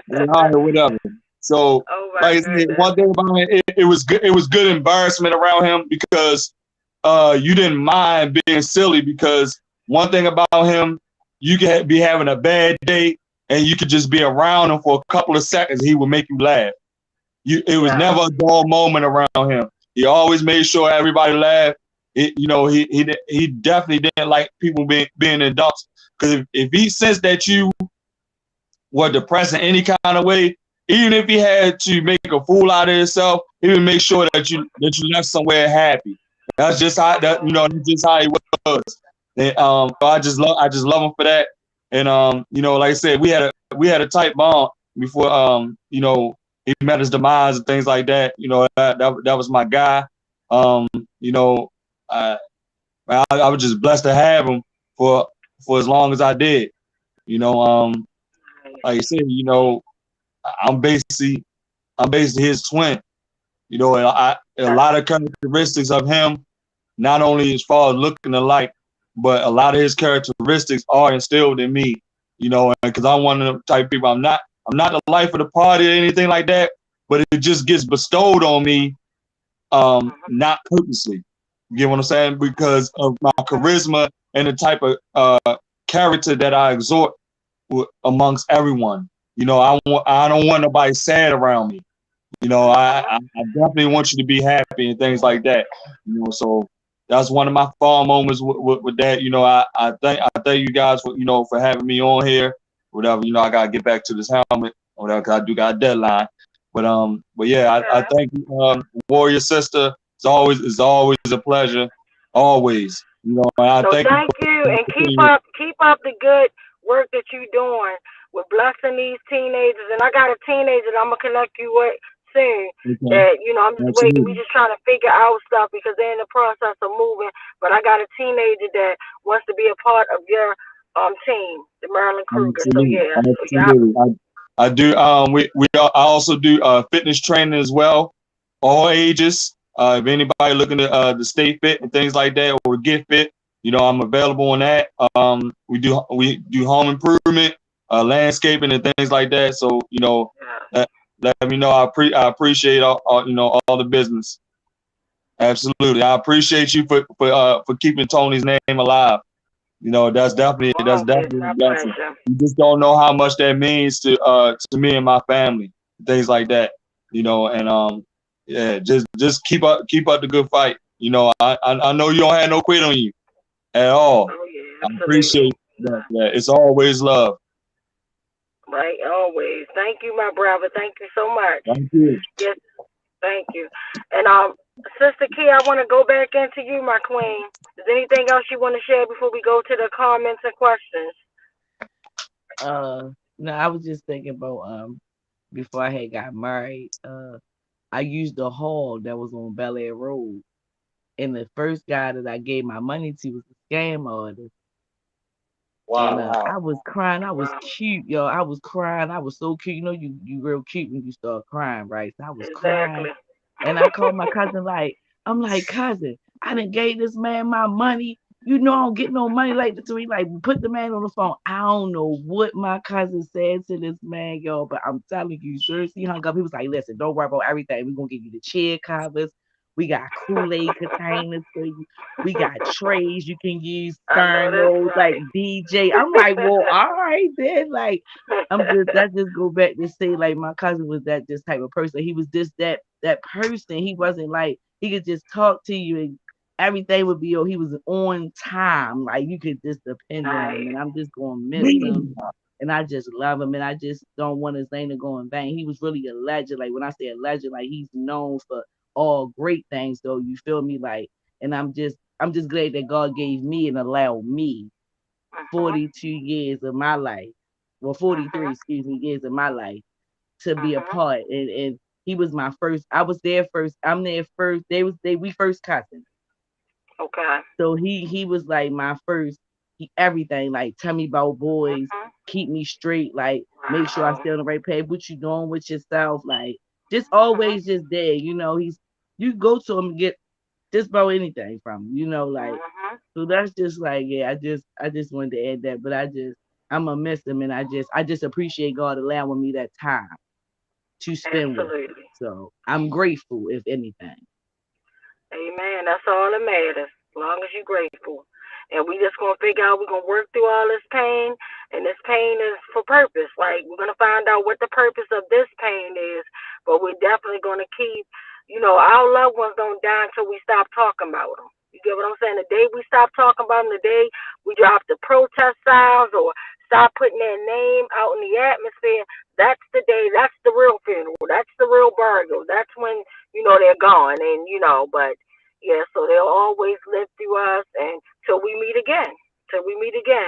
And all right, whatever. So, like I said, one thing about it, it was good. It was good embarrassment around him because you didn't mind being silly. Because one thing about him, you could be having a bad day and you could just be around him for a couple of seconds. He would make you laugh. It was never a dull moment around him. He always made sure everybody laughed. He definitely didn't like people being in dumps. Because if he sensed that you were depressed in any kind of way, even if he had to make a fool out of himself, he would make sure that you left somewhere happy. That's just how that's just how he was. And I just love him for that. And like I said, we had a tight bond. you know, he met his demise and things like that. You know, that was my guy. You know, I was just blessed to have him for as long as I did. You know, like I said, you know, I'm basically his twin. You know, and a lot of characteristics of him, not only as far as looking alike, but a lot of his characteristics are instilled in me. You know, because I'm one of the type of people. I'm not the life of the party or anything like that, but it just gets bestowed on me, not purposely. You get what I'm saying? Because of my charisma and the type of character that I exhort amongst everyone. You know, I don't want nobody sad around me. You know, I definitely want you to be happy and things like that. You know, so that's one of my fall moments with that. You know, I thank you guys for, you know, for having me on here. Whatever, you know, I gotta get back to this helmet or whatever, cause I do got a deadline. But yeah, I thank you, Warrior Sister. It's always a pleasure. Always. You know, and So thank you, and keep up the good work that you're doing with blessing these teenagers. And I got a teenager that I'm gonna connect you with soon. Okay. That, you know, I'm just Absolutely. waiting. We just trying to figure out stuff because they're in the process of moving. But I got a teenager that wants to be a part of your team, the Maryland Kruger. Absolutely. So yeah. Absolutely. I do. I also do fitness training as well, all ages. If anybody looking to stay fit and things like that or get fit, you know, I'm available on that. We do home improvement, landscaping and things like that. So, you know, let me know. I appreciate all you know, all the business. Absolutely. I appreciate you for keeping Tony's name alive. You know, that's definitely a blessing. You just don't know how much that means to me and my family, things like that. You know, and yeah, just keep up the good fight. You know, I know you don't have no quit on you at all. Oh, yeah, I appreciate that. Yeah, it's always love. Right, always. Thank you, my brother. Thank you so much. Thank you. Yes, thank you. And Sister Key, I want to go back into you, my queen. Is there anything else you want to share before we go to the comments and questions? No, I was just thinking about before I had got married, I used the hall that was on Bel Air Road. And the first guy that I gave my money to was a scam artist. Wow. And I was crying. I was cute, yo. I was crying. I was so cute. You know, you real cute when you start crying, right? So I was crying. And I called my cousin, like, I'm like, cousin, I done gave this man my money. You know I don't get no money like that. So he like put the man on the phone. I don't know what my cousin said to this man, yo, but I'm telling you, sir, he hung up. He was like, listen, don't worry about everything. We're gonna give you the chair covers. We got Kool-Aid containers for you. We got trays you can use, thermos, like DJ. I'm like, well, all right then. Like, that just go back to say, like, my cousin was this type of person. He was just that person. He wasn't like, he could just talk to you and everything would be, he was on time. Like, you could just depend on him. And I'm just gonna miss him. And I just love him. And I just don't want his name to go in vain. He was really a legend. Like, when I say a legend, like, he's known for all great things, though. You feel me? Like, and I'm just glad that God gave me and allowed me 42 years of my life, well, 43, years of my life to be a part. And he was my first. I was there first. I'm there first. We first cousins. Okay. So he was like my first. Everything, like, tell me about boys, keep me straight, like, make sure I stay on the right path. What you doing with yourself? Like, just always just there. You know, you go to him and get just about anything from him, you know, like, so that's just like, yeah, I just wanted to add that, but I'm gonna miss him, and I just appreciate God allowing me that time to spend with him. So I'm grateful, if anything. Amen. That's all that matters, as long as you're grateful. And we just gonna figure out, we're gonna work through all this pain, and this pain is for purpose. Like, we're gonna find out what the purpose of this pain is, but we're definitely gonna keep, you know, our loved ones don't die until we stop talking about them. You get what I'm saying? The day we stop talking about them, the day we drop the protest signs or stop putting their name out in the atmosphere, that's the day, that's the real funeral, that's the real burial. That's when, you know, they're gone. And, you know, but yeah, so they'll always live through us and till we meet again,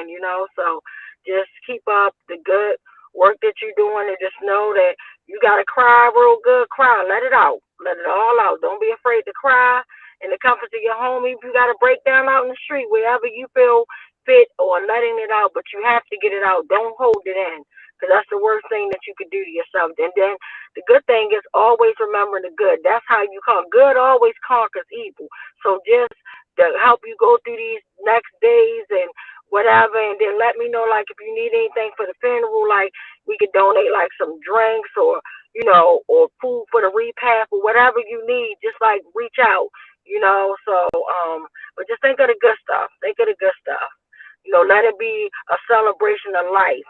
you know. So just keep up the good work that you're doing, and just know that you gotta cry real good. Cry, let it out, let it all out. Don't be afraid to cry in the comfort of your home. If you gotta break down out in the street, wherever you feel fit, or letting it out, but you have to get it out. Don't hold it in, because that's the worst thing that you could do to yourself. And then the good thing is always remember the good. That's how you conquer. Good always conquers evil. So just to help you go through these next days and whatever, and then let me know, like, if you need anything for the funeral, like we could donate like some drinks, or or food for the repast, or whatever you need. Just like reach out, So but just think of the good stuff. Think of the good stuff. Let it be a celebration of life.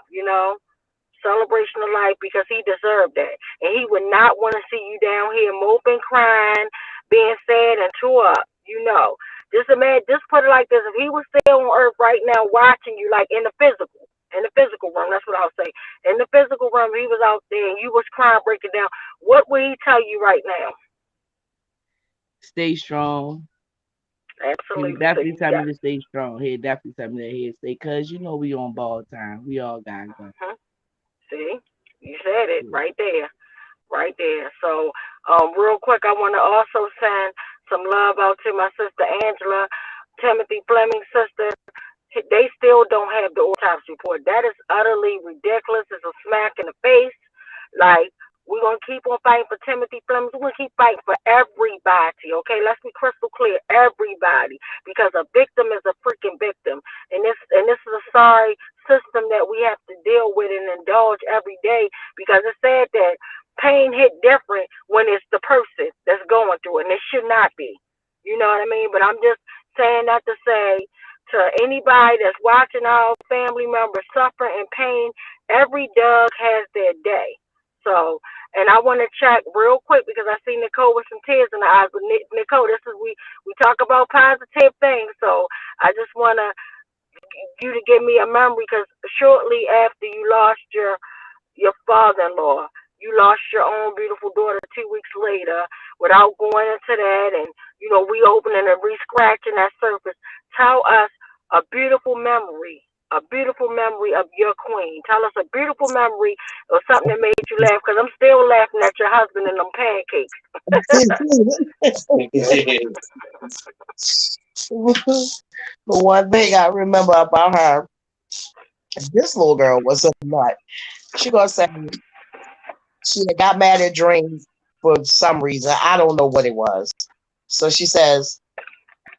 Celebration of life, because he deserved that, and he would not want to see you down here moping, crying, being sad and tore up. Just put it like this: if he was still on earth right now watching you, like in the physical realm, that's what I'll say. In the physical realm, he was out there and you was crying, breaking down. What would he tell you right now? Stay strong. Absolutely. He definitely tell me to stay strong. He definitely tell me that he'd stay, because we on ball time. We all got to go. See, you said it right there. Right there. So, real quick, I want to also send some love out to my sister Angela, Timothy Fleming's sister. They still don't have the autopsy report. That is utterly ridiculous. It's a smack in the face. Like, we're going to keep on fighting for Timothy Fleming. We're going to keep fighting for everybody, okay? Let's be crystal clear, everybody, because a victim is a freaking victim. And this is a sorry system that we have to deal with and indulge every day, because it's sad that pain hit different when it's the person that's going through it, and it should not be. You know what I mean? But I'm just saying that to say to anybody that's watching our family members suffer in pain, every Doug has their day. So, and I want to check real quick, because I see Nicole with some tears in the eyes. But Nicole, this is we talk about positive things. So I just want you to give me a memory, because shortly after you lost your father-in-law, you lost your own beautiful daughter 2 weeks later. Without going into that, and we opening and re-scratching that surface, tell us a beautiful memory of your queen. Tell us a beautiful memory of something that made you laugh, because I'm still laughing at your husband and them pancakes. The one thing I remember about her, this little girl was a nut. She gonna say she got mad at Dreams for some reason. I don't know what it was. So she says,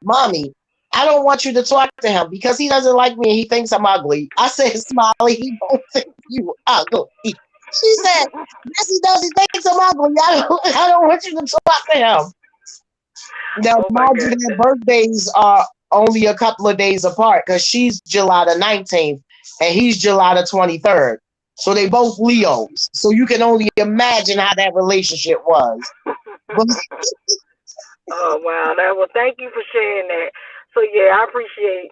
"Mommy, I don't want you to talk to him because he doesn't like me and he thinks I'm ugly." I said, "Smiley, he don't think you ugly." She said, "Yes, he does. He thinks I'm ugly. I don't want you to talk to him." Now, mind you, their birthdays are only a couple of days apart, because she's July the 19th and he's July the 23rd. So they both Leos. So you can only imagine how that relationship was. Oh, wow. Well, thank you for sharing that. So, yeah, I appreciate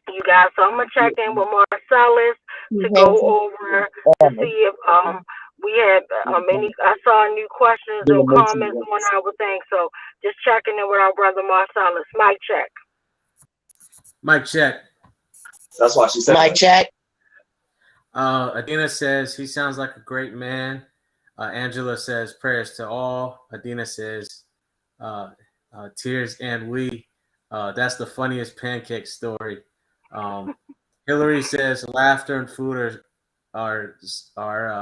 you guys. So I'm going to check in with Marcellus to go over to see if we have any. I saw new questions or comments on our thing. So just checking in with our brother Marcellus. Mic check. Mic check. That's why she said mic check. Adina says he sounds like a great man. Angela says prayers to all. Adina says tears and we. That's the funniest pancake story. Hillary says laughter and food are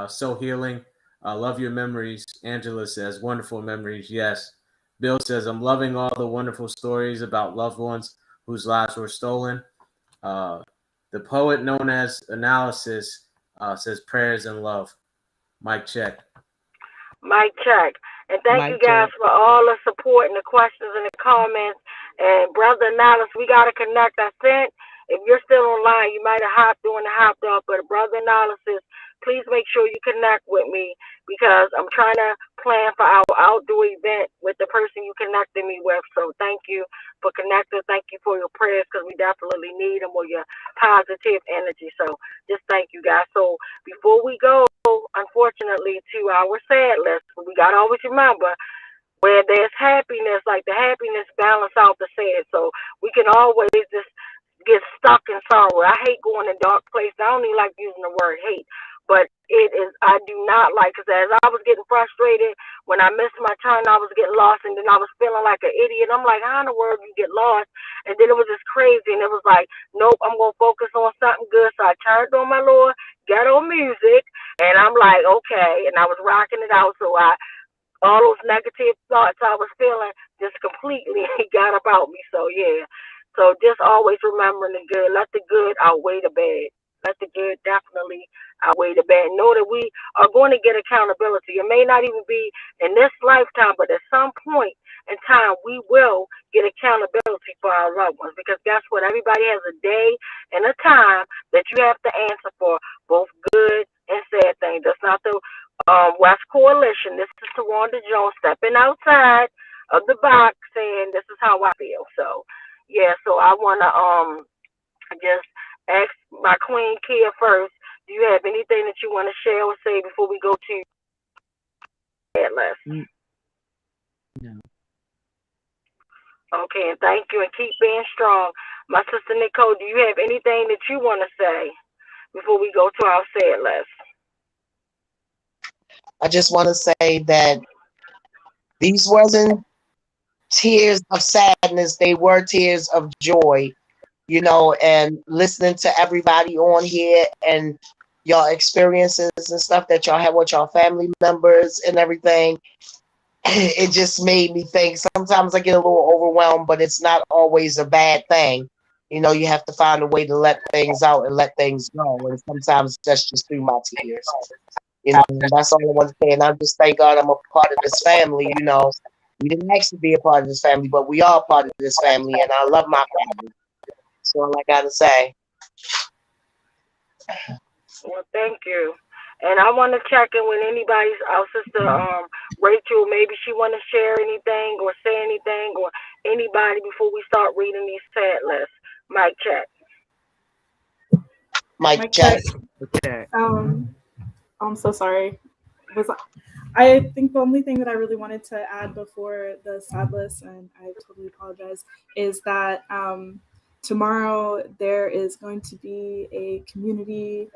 so healing. Love your memories. Angela says wonderful memories. Yes. Bill says I'm loving all the wonderful stories about loved ones whose lives were stolen. The poet known as Analysis says prayers and love. Mic check. Mic check. And thank you guys for all the support and the questions and the comments. And Brother Analysis, we got to connect. I sent, if you're still online, you might have hopped off, but Brother Analysis, please make sure you connect with me, because I'm trying to plan for our outdoor event with the person you connected me with. So thank you for connecting. Thank you for your prayers, because we definitely need them, or your positive energy. So just thank you guys. So before we go, unfortunately, to our sad list, we got to always remember, where there's happiness, like the happiness balance out the sad. So we can always just get stuck in sorrow. I hate going in dark places. I don't even like using the word hate. But I do not like, because as I was getting frustrated, when I missed my turn, I was getting lost, and then I was feeling like an idiot. I'm like, how in the world you get lost? And then it was just crazy, and it was like, nope, I'm going to focus on something good. So I turned on my little ghetto music, and I'm like, okay, and I was rocking it out. So all those negative thoughts I was feeling just completely got about me. So yeah, so just always remembering the good. Let the good outweigh the bad. Let the good definitely outweigh the bad. Know that we are going to get accountability. It may not even be in this lifetime, but at some point in time, we will get accountability for our loved ones. Because guess what? Everybody has a day and a time that you have to answer for, both good and sad things. That's not the West Coalition. This is Tawanda Jones stepping outside of the box, saying this is how I feel. So yeah, so I wanna just ask my Queen Kia first. Do you have anything that you want to share or say before we go to headless? No. Okay, and thank you, and keep being strong. My sister Nicole, do you have anything that you want to say before we go to our sad list? I just want to say that these wasn't tears of sadness, they were tears of joy, you know, and listening to everybody on here and y'all experiences and stuff that y'all have with y'all family members and everything. It just made me think. Sometimes I get a little overwhelmed, but it's not always a bad thing. You know, you have to find a way to let things out and let things go. And sometimes that's just through my tears. You know, and that's all I want to say. And I just thank God I'm a part of this family. You know, we didn't actually be a part of this family, but we are part of this family, and I love my family. That's all I got to say. Well, thank you. And I want to check in with anybody's, our sister Rachel. Maybe she want to share anything or say anything, or anybody before we start reading these sad lists. Mic check. Mic check. Okay. I'm so sorry. I think the only thing that I really wanted to add before the sad list, and I totally apologize, is that tomorrow there is going to be a community,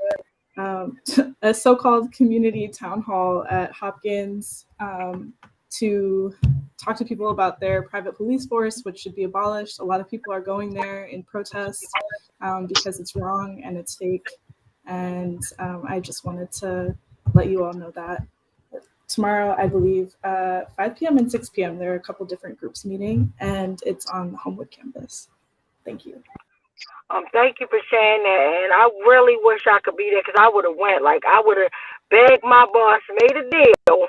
a so-called community town hall at Hopkins to talk to people about their private police force, which should be abolished. A lot of people are going there in protest because it's wrong and it's fake. And I just wanted to let you all know that. Tomorrow, I believe, 5 p.m. and 6 p.m., there are a couple different groups meeting, and it's on the Homewood campus. Thank you. Thank you for sharing that, and I really wish I could be there, because I would have went. Like, I would have begged my boss, made a deal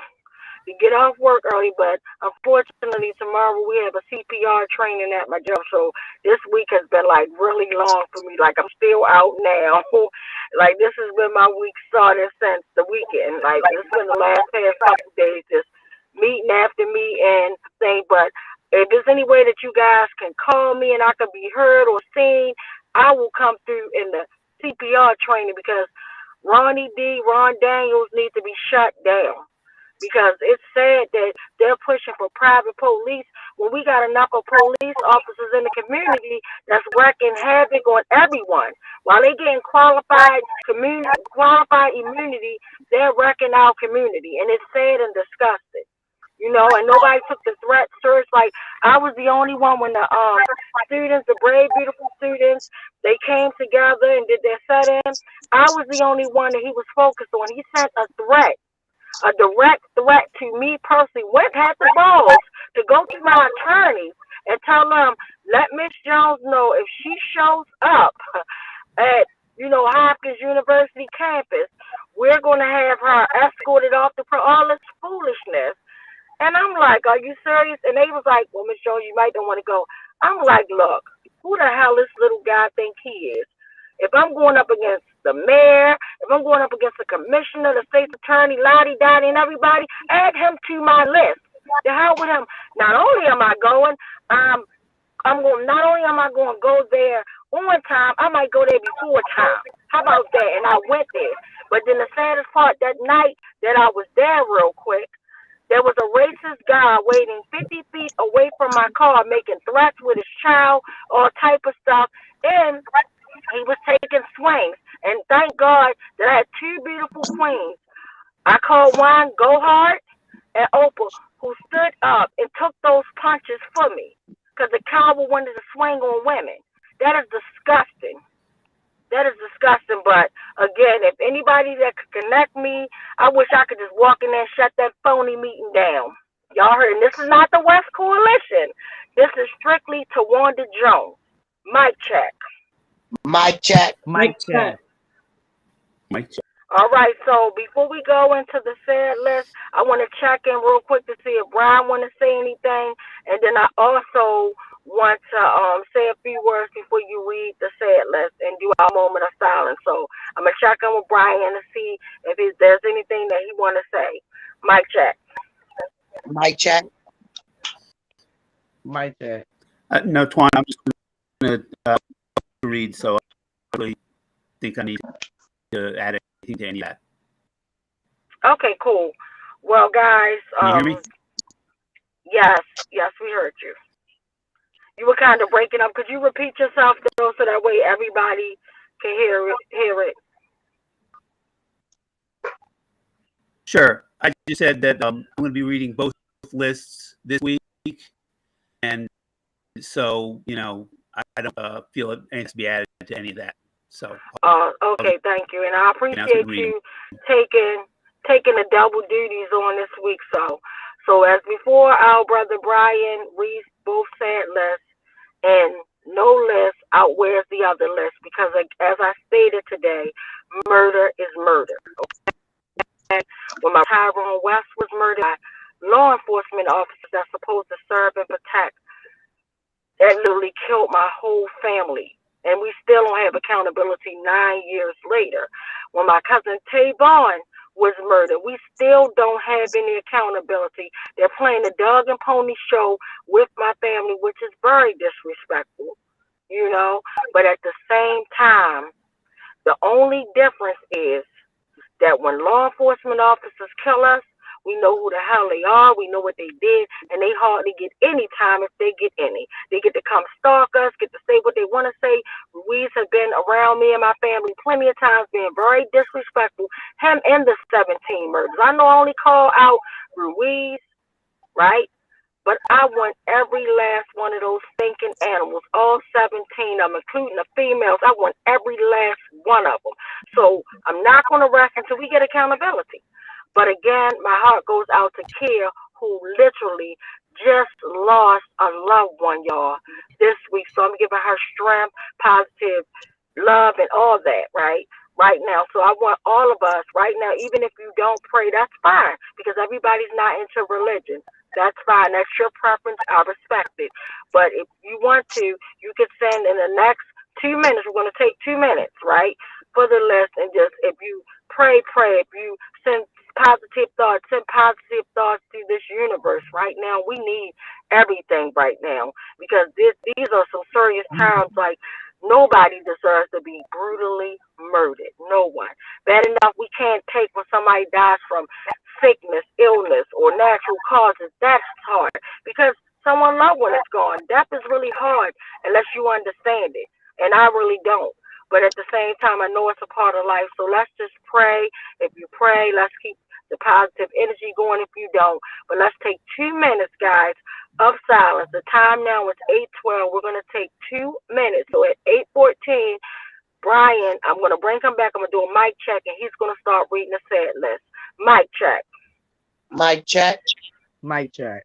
to get off work early, but unfortunately tomorrow we have a CPR training at my job, so this week has been like really long for me. Like, I'm still out now. Like, this has been my week starting since the weekend. Like, it's been the last past couple days just meeting after meeting thing. But if there's any way that you guys can call me and I can be heard or seen, I will come through in the CPR training, because Ron Daniels needs to be shut down. Because it's sad that they're pushing for private police when we got enough of police officers in the community that's wreaking havoc on everyone. While they getting qualified immunity, they're wrecking our community, and it's sad and disgusting. You know, and nobody took the threat serious. Like, I was the only one when the students, the brave, beautiful students, they came together and did their set-in. I was the only one that he was focused on. He sent a threat. A direct threat to me personally. Went had the balls to go to my attorney and tell them, let Miss Jones know if she shows up at, Hopkins University campus, we're going to have her escorted off the all this foolishness. And I'm like, are you serious? And they was like, well, Miss Jones, you might don't want to go. I'm like, look, who the hell this little guy think he is? If I'm going up against the mayor, if I'm going up against the commissioner, the state's attorney, Lottie Dottie, and everybody, add him to my list. The hell with him. Not only am I going, not only am I going to go there on time, I might go there before time. How about that? And I went there. But then the saddest part, that night that I was there real quick, there was a racist guy waiting 50 feet away from my car, making threats with his child, all type of stuff, and he was taking swings. And thank God that I had two beautiful queens I called Juan Gohart and Opal, who stood up and took those punches for me because the coward wanted to swing on women. That is disgusting. That is disgusting. But again, if anybody that could connect me, I wish I could just walk in there and shut that phony meeting down. Y'all heard, and this is not the West Coalition. This is strictly Tawanda Jones. Mic check. Mic check. Mic check. Mic check. All right, so before we go into the said list, I want to check in real quick to see if Brian want to say anything, and then I also want to say a few words before you read the said list and do our moment of silence. So I'm gonna check in with Brian to see if there's anything that he want to say. Mic check. Mic check. Mic check. No, Twan, I'm just going to read, so I really think I need to add anything to any of that. Okay, cool. Well, guys, Can you hear me? yes, we heard you. You were kind of breaking up. Could you repeat yourself though, so that way everybody can hear it? Sure. I just said that I'm going to be reading both lists this week, and so I don't feel it needs to be added to any of that. So. Okay, thank you, and I appreciate you taking the double duties on this week. So as before, our brother Brian reads both said lists, and no list outwears the other list because, as I stated today, murder is murder. Okay? When my Tyrone West was murdered by law enforcement officers that's supposed to serve and protect, that literally killed my whole family. And we still don't have accountability 9 years later. When my cousin Tavon was murdered, we still don't have any accountability. They're playing the dog and pony show with my family, which is very disrespectful, But at the same time, the only difference is that when law enforcement officers kill us, we know who the hell they are. We know what they did, and they hardly get any time if they get any. They get to come stalk us, get to say what they want to say. Ruiz has been around me and my family plenty of times, being very disrespectful. Him and the 17 murders. I know I only call out Ruiz, right? But I want every last one of those stinking animals, all 17 of them, including the females. I want every last one of them. So I'm not going to rest until we get accountability. But again, my heart goes out to Kia, who literally just lost a loved one, y'all, this week. So I'm giving her strength, positive love, and all that, right now. So I want all of us right now, even if you don't pray, that's fine, because everybody's not into religion. That's fine. That's your preference. I respect it. But if you want to, you could send in the next 2 minutes. We're going to take 2 minutes, right, for the list. And just, if you pray. If you send positive thoughts through this universe right now. We need everything right now, because these are some serious times. Like, nobody deserves to be brutally murdered. No one. Bad enough we can't take when somebody dies from sickness, illness, or natural causes. That's hard, because someone loved one is gone. Death is really hard unless you understand it, and I really don't. But at the same time, I know it's a part of life. So let's just pray. If you pray, let's keep the positive energy going if you don't. But let's take 2 minutes, guys, of silence. The time now is 8:12. We're going to take 2 minutes. So at 8:14, Brian, I'm going to bring him back. I'm going to do a mic check, and he's going to start reading the set list. Mic check. Mic check. Mic check.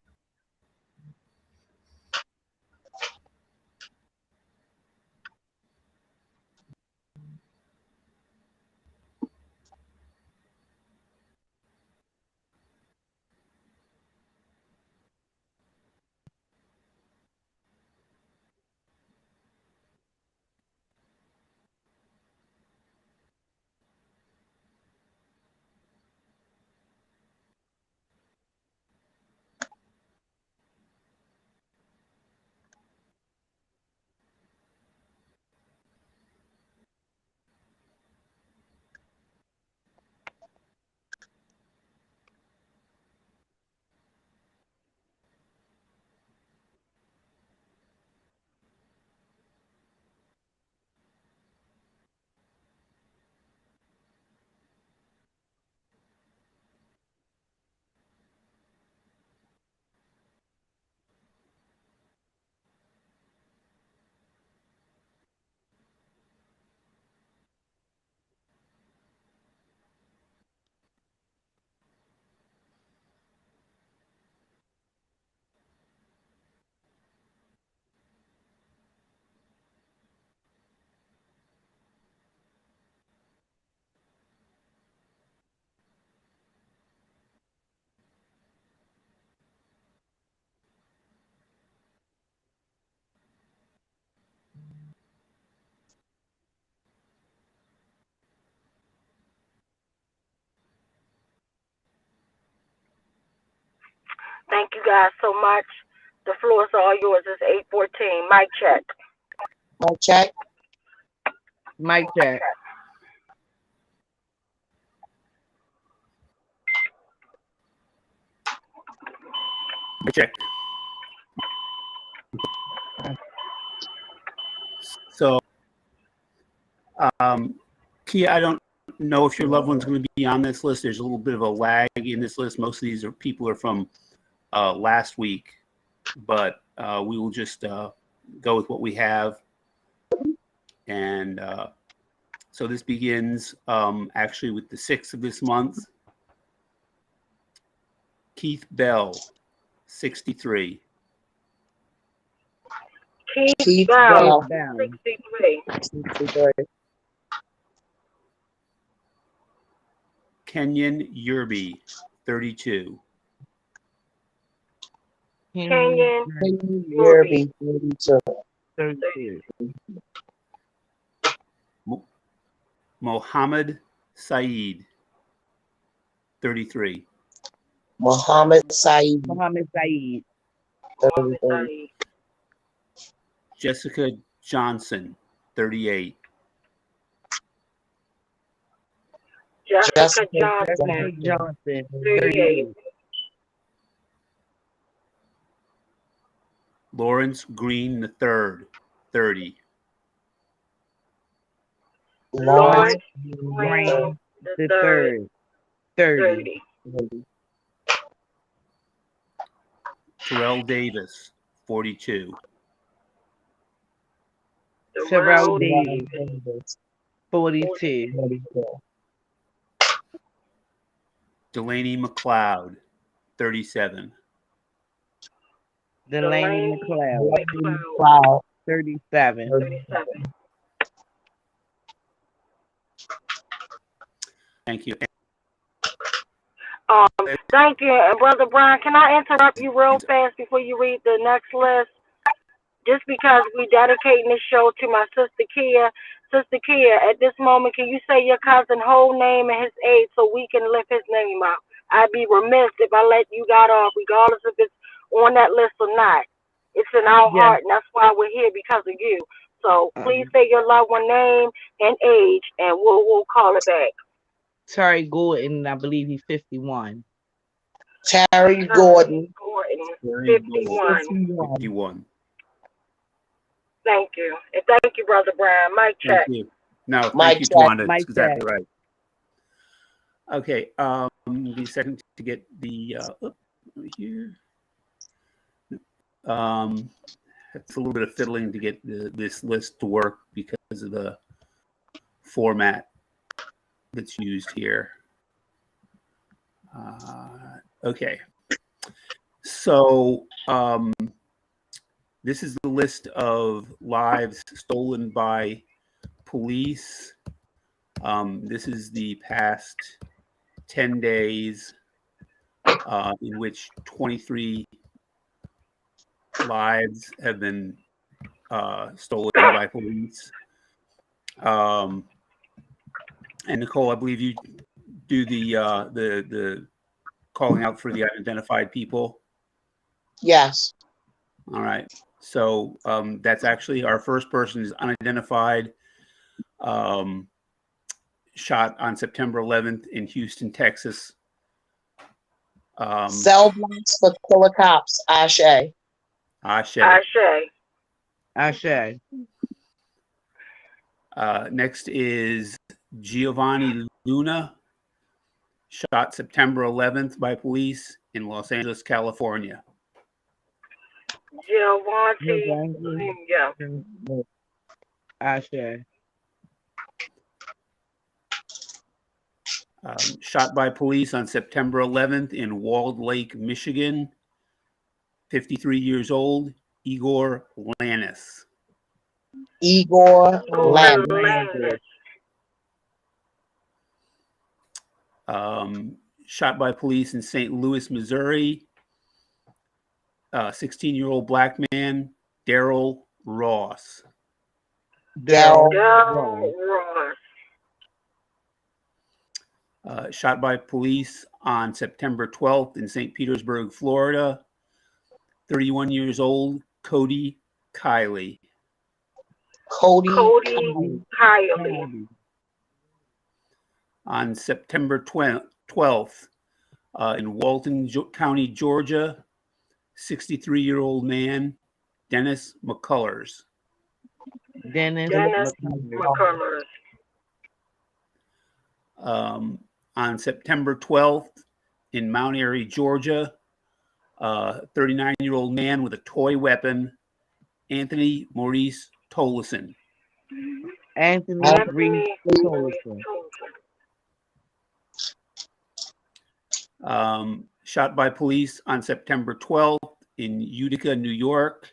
Thank you guys so much. The floor is all yours. It's 8:14. Mic check. Mic check. Mic check. Mic check. So, Kia, I don't know if your loved one's going to be on this list. There's a little bit of a lag in this list. Most of these people are from last week, but we will just go with what we have. And so this begins actually with the 6th of this month. Keith Bell, 63. Keith Bell, 63. 63. Kenyon Yerby, 32. Kenyon Yerby, 32. 32. Mohammed Saeed, 33. Mohammed Saeed. Mohammed Saeed. 33. Jessica Johnson, 38. Jessica Johnson, 38. Lawrence Green III, 30. Lawrence Green the third, 30. Terrell Davis, 42. Terrell Davis, 42. Delaney McLeod, 37. Delaney McLeod, Wow. 37. 37. Thank you. Thank you. And Brother Brian, can I interrupt you real fast before you read the next list? Just because we dedicating this show to my sister Kia. Sister Kia, at this moment, can you say your cousin's whole name and his age so we can lift his name out? I'd be remiss if I let you got off, regardless if it's on that list or not. It's in our heart, and that's why we're here, because of you. So please say your loved one name and age, and we'll call it back. Terry Gordon, I believe he's 51. Terry Gordon. 51. 51. Thank you. And thank you, Brother Brian. Mic check. Thank you. No, thank Mic you, check. Tawanda. Mic That's exactly check. right. Okay, the second to get the over here. It's a little bit of fiddling to get this list to work because of the format that's used here. Okay, so this is the list of lives stolen by police. This is the past 10 days in which 23 lives have been stolen by police. And Nicole, I believe you do the calling out for the unidentified people. Yes. All right. So that's actually our first person is unidentified. Shot on September 11th in Houston, Texas. Cell blocks for killer cops. Ashe. Ashe. Ashe. Next is Giovanni Luna, shot September 11th by police in Los Angeles, California. Giovanni. Yeah. Ashe. Shot by police on September 11th in Walled Lake, Michigan. 53 years old, Igor Lanis. Igor Lanis. Shot by police in St. Louis, Missouri. 16-year-old black man, Daryl Ross. Daryl Ross. Shot by police on September 12th in St. Petersburg, Florida. 31 years old, Cody Kiley. Cody Kiley. On September 12th in Walton County, Georgia, 63-year-old man, Dennis McCullers. Dennis McCullers. On September 12th in Mount Airy, Georgia, 39-year-old man with a toy weapon, Anthony Maurice Tolleson. Anthony Maurice Tolleson. Shot by police on September 12th in Utica, New York,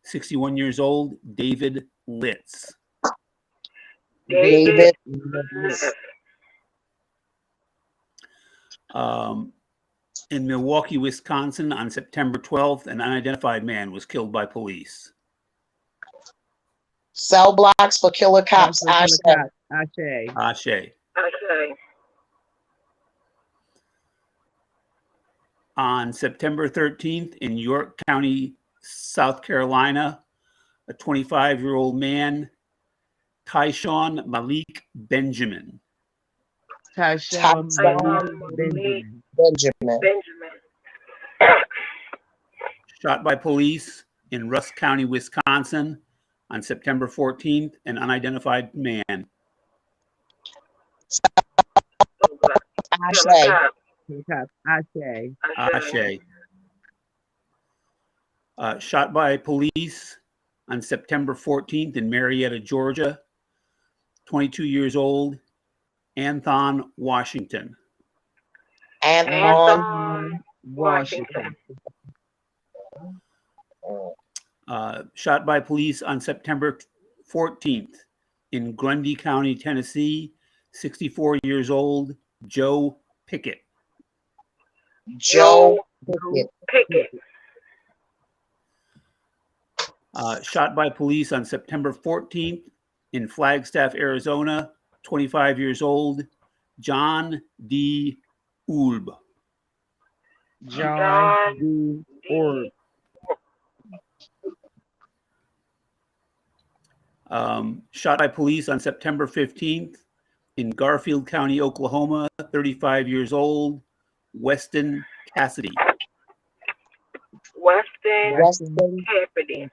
61 years old, David Litz. David. In Milwaukee, Wisconsin, on September 12th, an unidentified man was killed by police. Cell blocks for killer cops. Ashe. On September 13th in York County, South Carolina, a 25-year-old man, Tyshawn Malik Benjamin. Benjamin. Shot by police in Rusk County, Wisconsin, on September 14th, an unidentified man. Ashe. Shot by police on September 14th in Marietta, Georgia, 22 years old, Anthon Washington. Washington. Shot by police on September 14th in Grundy County, Tennessee, 64 years old, Joe Pickett. Shot by police on September 14th in Flagstaff, Arizona, 25 years old, John D. Ulb. John D. Ulb. Shot by police on September 15th in Garfield County, Oklahoma, 35 years old, Weston Cassidy. Weston Cassidy.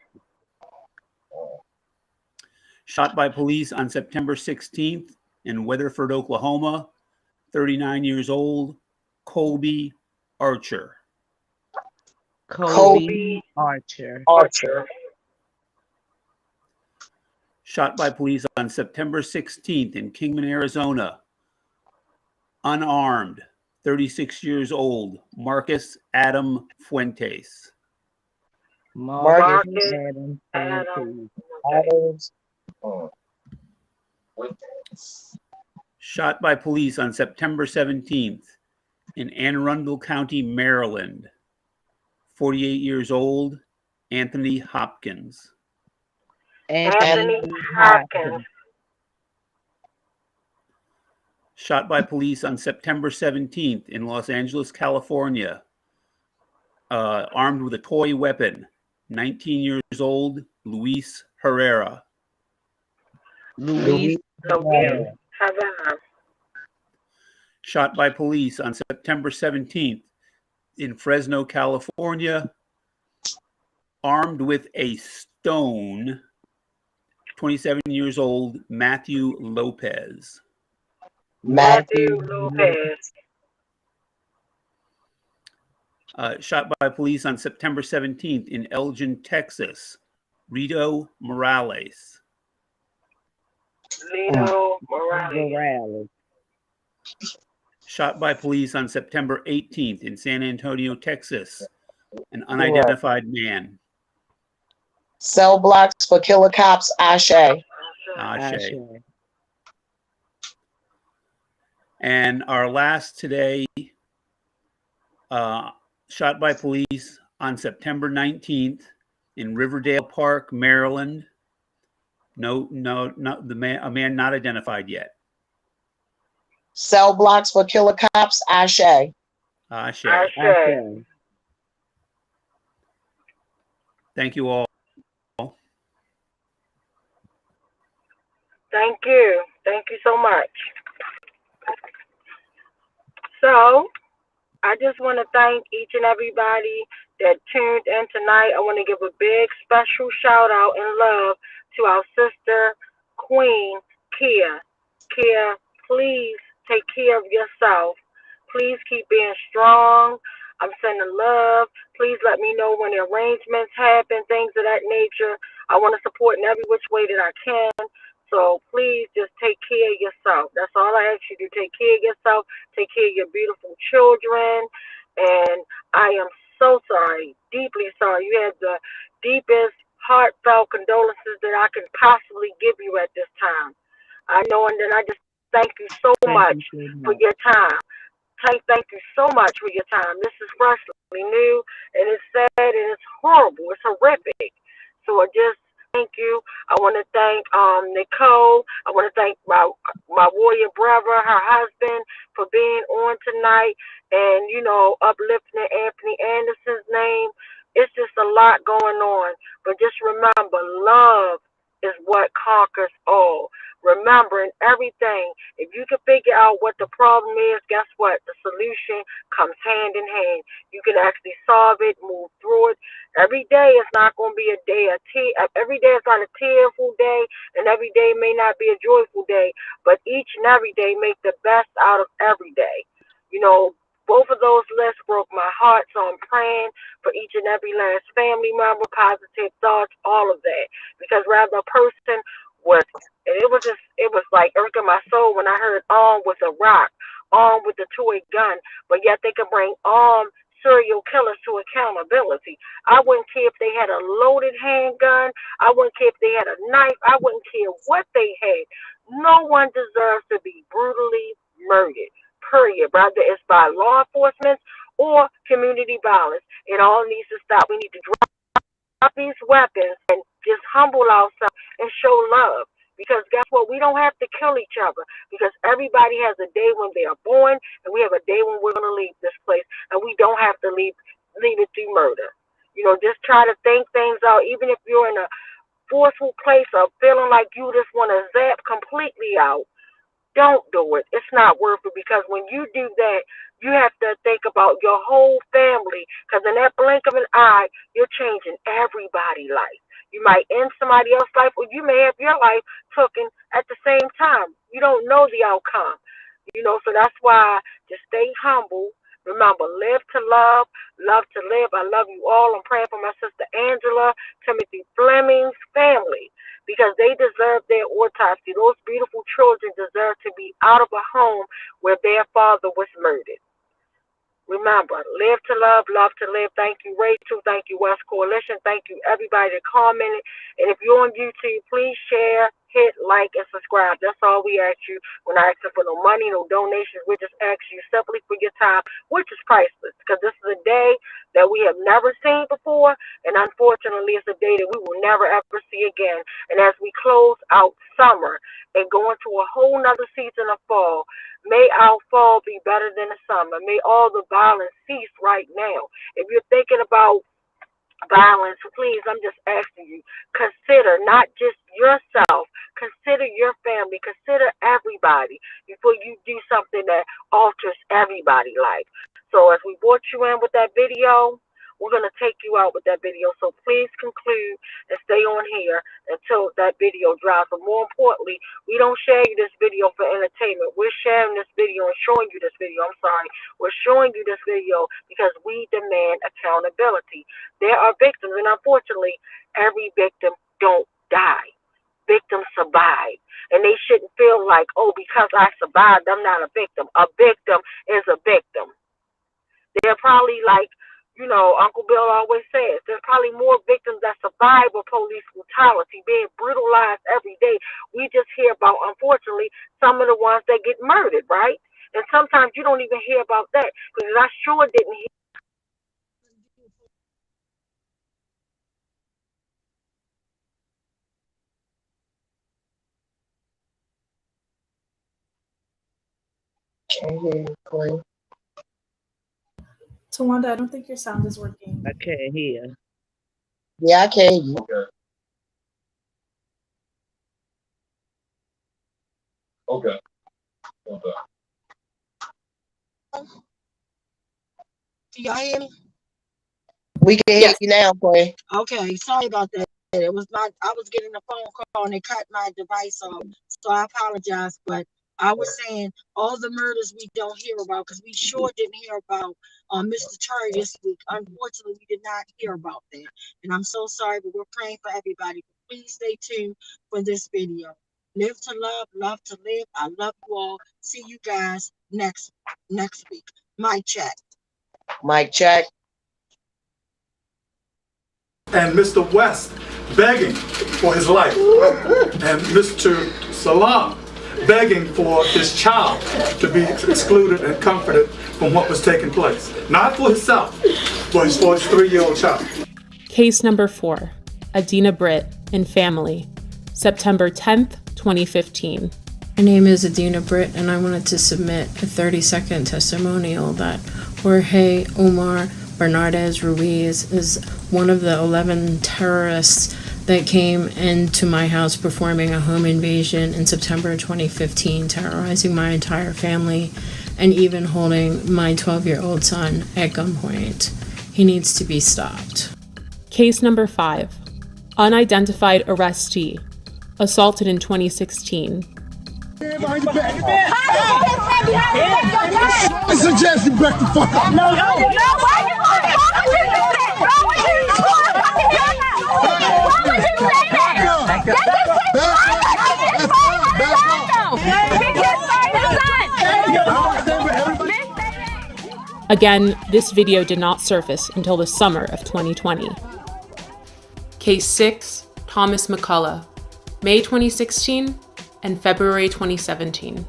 Shot by police on September 16th in Weatherford, Oklahoma, 39 years old, Colby Archer. Colby Archer. Shot by police on September 16th in Kingman, Arizona, unarmed, 36 years old, Marcus Adam Fuentes. Marcus Adam Fuentes. Shot by police on September 17th in Anne Arundel County, Maryland, 48 years old, Anthony Hopkins. Shot by police on September 17th in Los Angeles, California, armed with a toy weapon, 19 years old, Luis Herrera. Shot by police on September 17th in Fresno, California, armed with a stone, 27 years old, Matthew Lopez. Shot by police on September 17th in Elgin, Texas, Rito Morales. Shot by police on September 18th in San Antonio, Texas, an unidentified man. Cell blocks for killer cops. Ashe. And our last today, shot by police on September 19th in Riverdale Park, Maryland. A man not identified yet. Cell blocks for killer cops. Ashe. Ashe. Ashe. Thank you all. Thank you. Thank you so much. So, I just want to thank each and everybody that tuned in tonight. I want to give a big special shout out and love to our sister, Queen Kia. Kia, please take care of yourself. Please keep being strong. I'm sending love. Please let me know when the arrangements happen, things of that nature. I want to support in every which way that I can. So please just take care of yourself. That's all I ask you to do. Take care of yourself. Take care of your beautiful children. And I am so sorry, deeply sorry. You have the deepest, heartfelt condolences that I can possibly give you at this time. I know, and then I just thank you so much for your time. Thank you so much for your time. This is freshly new, and it's sad, and it's horrible. It's horrific. So I just thank you. I want to thank Nicole. I want to thank my warrior brother, her husband, for being on tonight and, you know, uplifting Anthony Anderson's name. It's just a lot going on. But just remember, love is what conquers all. Remembering everything. If you can figure out what the problem is, guess what? The solution comes hand in hand. You can actually solve it, move through it. Every day is not going to be a day of every day is not a tearful day, and every day may not be a joyful day. But each and every day make the best out of every day. You know, both of those lists broke my heart, so I'm praying for each and every last family member, positive thoughts, all of that. Because rather a person was, and it was like irking my soul when I heard armed with a rock, armed with a toy gun, but yet they could bring armed serial killers to accountability. I wouldn't care if they had a loaded handgun. I wouldn't care if they had a knife. I wouldn't care what they had. No one deserves to be brutally murdered, period. Whether it's by law enforcement or community violence. It all needs to stop. We need to drop these weapons and just humble ourselves and show love. Because guess what? We don't have to kill each other. Because everybody has a day when they are born, and we have a day when we're going to leave this place, and we don't have to leave it through murder. You know, just try to think things out. Even if you're in a forceful place of feeling like you just want to zap completely out, don't do it. It's not worth it, because when you do that, you have to think about your whole family, because in that blink of an eye, you're changing everybody's life. You might end somebody else's life, or you may have your life taken at the same time. You don't know the outcome. You know, so that's why just stay humble. Remember, live to love to live. I love you all. I'm praying for my sister Angela, Timothy Fleming's family, because they deserve their autopsy. Those beautiful children deserve to be out of a home where their father was murdered. Remember, live to love to live. Thank you, Rachel. Thank you, West Coalition. Thank you, everybody that commented. And if you're on YouTube, please share, hit like, and subscribe. That's all we ask you. We're not asking for no money, no donations. We're just asking you simply for your time, which is priceless, because this is a day that we have never seen before. And unfortunately, it's a day that we will never, ever see again. And as we close out summer and go into a whole nother season of fall, may our fall be better than the summer. May all the violence cease right now. If you're thinking about violence, please, I'm just asking you, consider not just yourself, consider your family, consider everybody before you do something that alters everybody's life. So as we brought you in with that video, we're going to take you out with that video. So please conclude and stay on here until that video drops. But more importantly, we don't share you this video for entertainment. We're sharing this video and showing you this video. We're showing you this video because we demand accountability. There are victims, and unfortunately, every victim don't die. Victims survive. And they shouldn't feel like, oh, because I survived, I'm not a victim. A victim is a victim. They're probably like, you know, Uncle Bill always says, there's probably more victims that survive of police brutality, being brutalized every day. We just hear about, unfortunately, some of the ones that get murdered, right? And sometimes you don't even hear about that, because I sure didn't hear. Can't hear you, Queen. Tawanda, I don't think your sound is working. I can't hear. Yeah, I can hear you. Okay. Do y'all hear me? We can hear you now, Queen. Okay, sorry about that. It was I was getting a phone call and they cut my device off, so I apologize. But I was saying all the murders we don't hear about, because we sure didn't hear about Mr. Terry this week. Unfortunately, we did not hear about that, and I'm so sorry. But we're praying for everybody. Please stay tuned for this video. Live to love, love to live. I love you all. See you guys next week. Mic check. Mic check. And Mr. West begging for his life, and Mr. Salam begging for his child to be excluded and comforted from what was taking place. Not for himself, but for his 3-year-old child. Case number 4, Adina Britt and family, September 10th, 2015. My name is Adina Britt, and I wanted to submit a 30-second testimonial that Jorge Omar Bernardez Ruiz is one of the 11 terrorists that came into my house performing a home invasion in September 2015, terrorizing my entire family and even holding my 12-year-old son at gunpoint. He needs to be stopped. Case number 5, unidentified arrestee, assaulted in 2016. I suggest you back the fuck up. No, why you Again, this video did not surface until the summer of 2020. Case 6, Thomas McCullough, May 2016 and February 2017.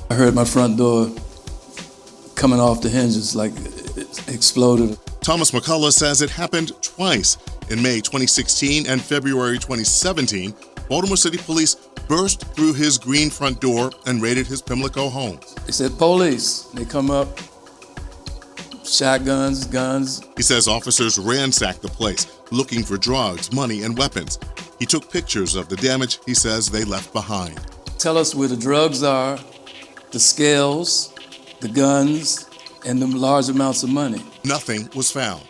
I heard my front door coming off the hinges, like it exploded. Thomas McCullough says it happened twice. In May 2016 and February 2017, Baltimore City Police burst through his green front door and raided his Pimlico home. They said, police. They come up, shotguns, guns. He says officers ransacked the place, looking for drugs, money, and weapons. He took pictures of the damage he says they left behind. Tell us where the drugs are, the scales, the guns, and the large amounts of money. Nothing was found.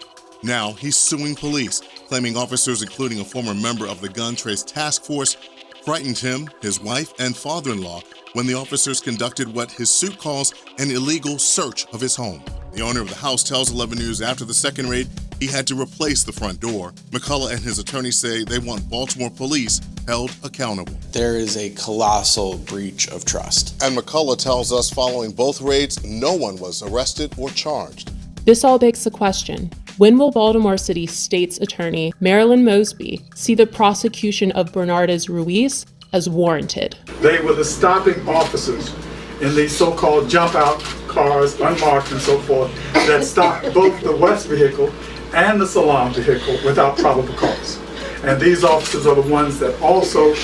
Now he's suing police, claiming officers, including a former member of the Gun Trace Task Force, frightened him, his wife, and father-in-law when the officers conducted what his suit calls an illegal search of his home. The owner of the house tells 11 News after the second raid, he had to replace the front door. McCullough and his attorney say they want Baltimore police held accountable. There is a colossal breach of trust. And McCullough tells us following both raids, no one was arrested or charged. This all begs the question, when will Baltimore City State's Attorney Marilyn Mosby see the prosecution of Bernardez Ruiz as warranted? They were the stopping officers in these so-called jump-out cars, unmarked and so forth, that stopped both the West vehicle and the Salam vehicle without probable cause. And these officers are the ones that also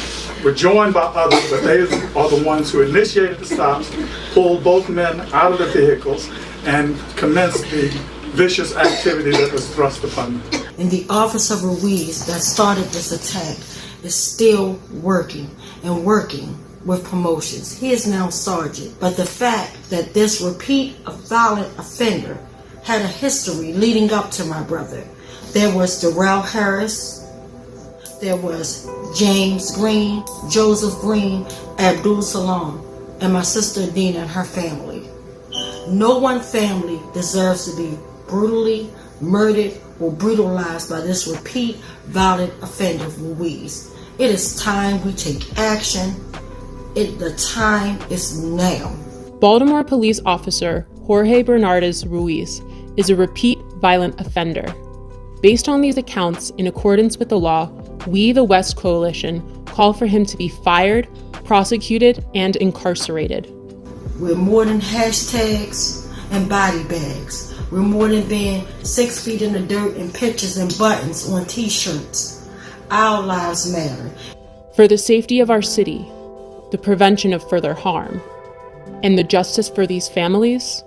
were joined by others, but they are the ones who initiated the stops, pulled both men out of the vehicles, and commenced the vicious activity that was thrust upon them. And the officer Ruiz that started this attack is still working and working with promotions. He is now sergeant. But the fact that this repeat violent offender had a history leading up to my brother. There was Darrell Harris, there was James Green, Joseph Green, Abdul Salam, and my sister Adina and her family. No one family deserves to be brutally murdered or brutalized by this repeat violent offender Ruiz. It is time we take action. The time is now. Baltimore police officer Jorge Bernardez Ruiz is a repeat violent offender. Based on these accounts, in accordance with the law, we, the West Coalition, call for him to be fired, prosecuted, and incarcerated. We're more than hashtags and body bags. We're more than being 6 feet in the dirt and pictures and buttons on t-shirts. Our lives matter. For the safety of our city, the prevention of further harm, and the justice for these families,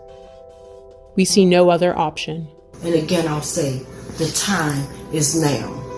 we see no other option. And again, I'll say, the time is now.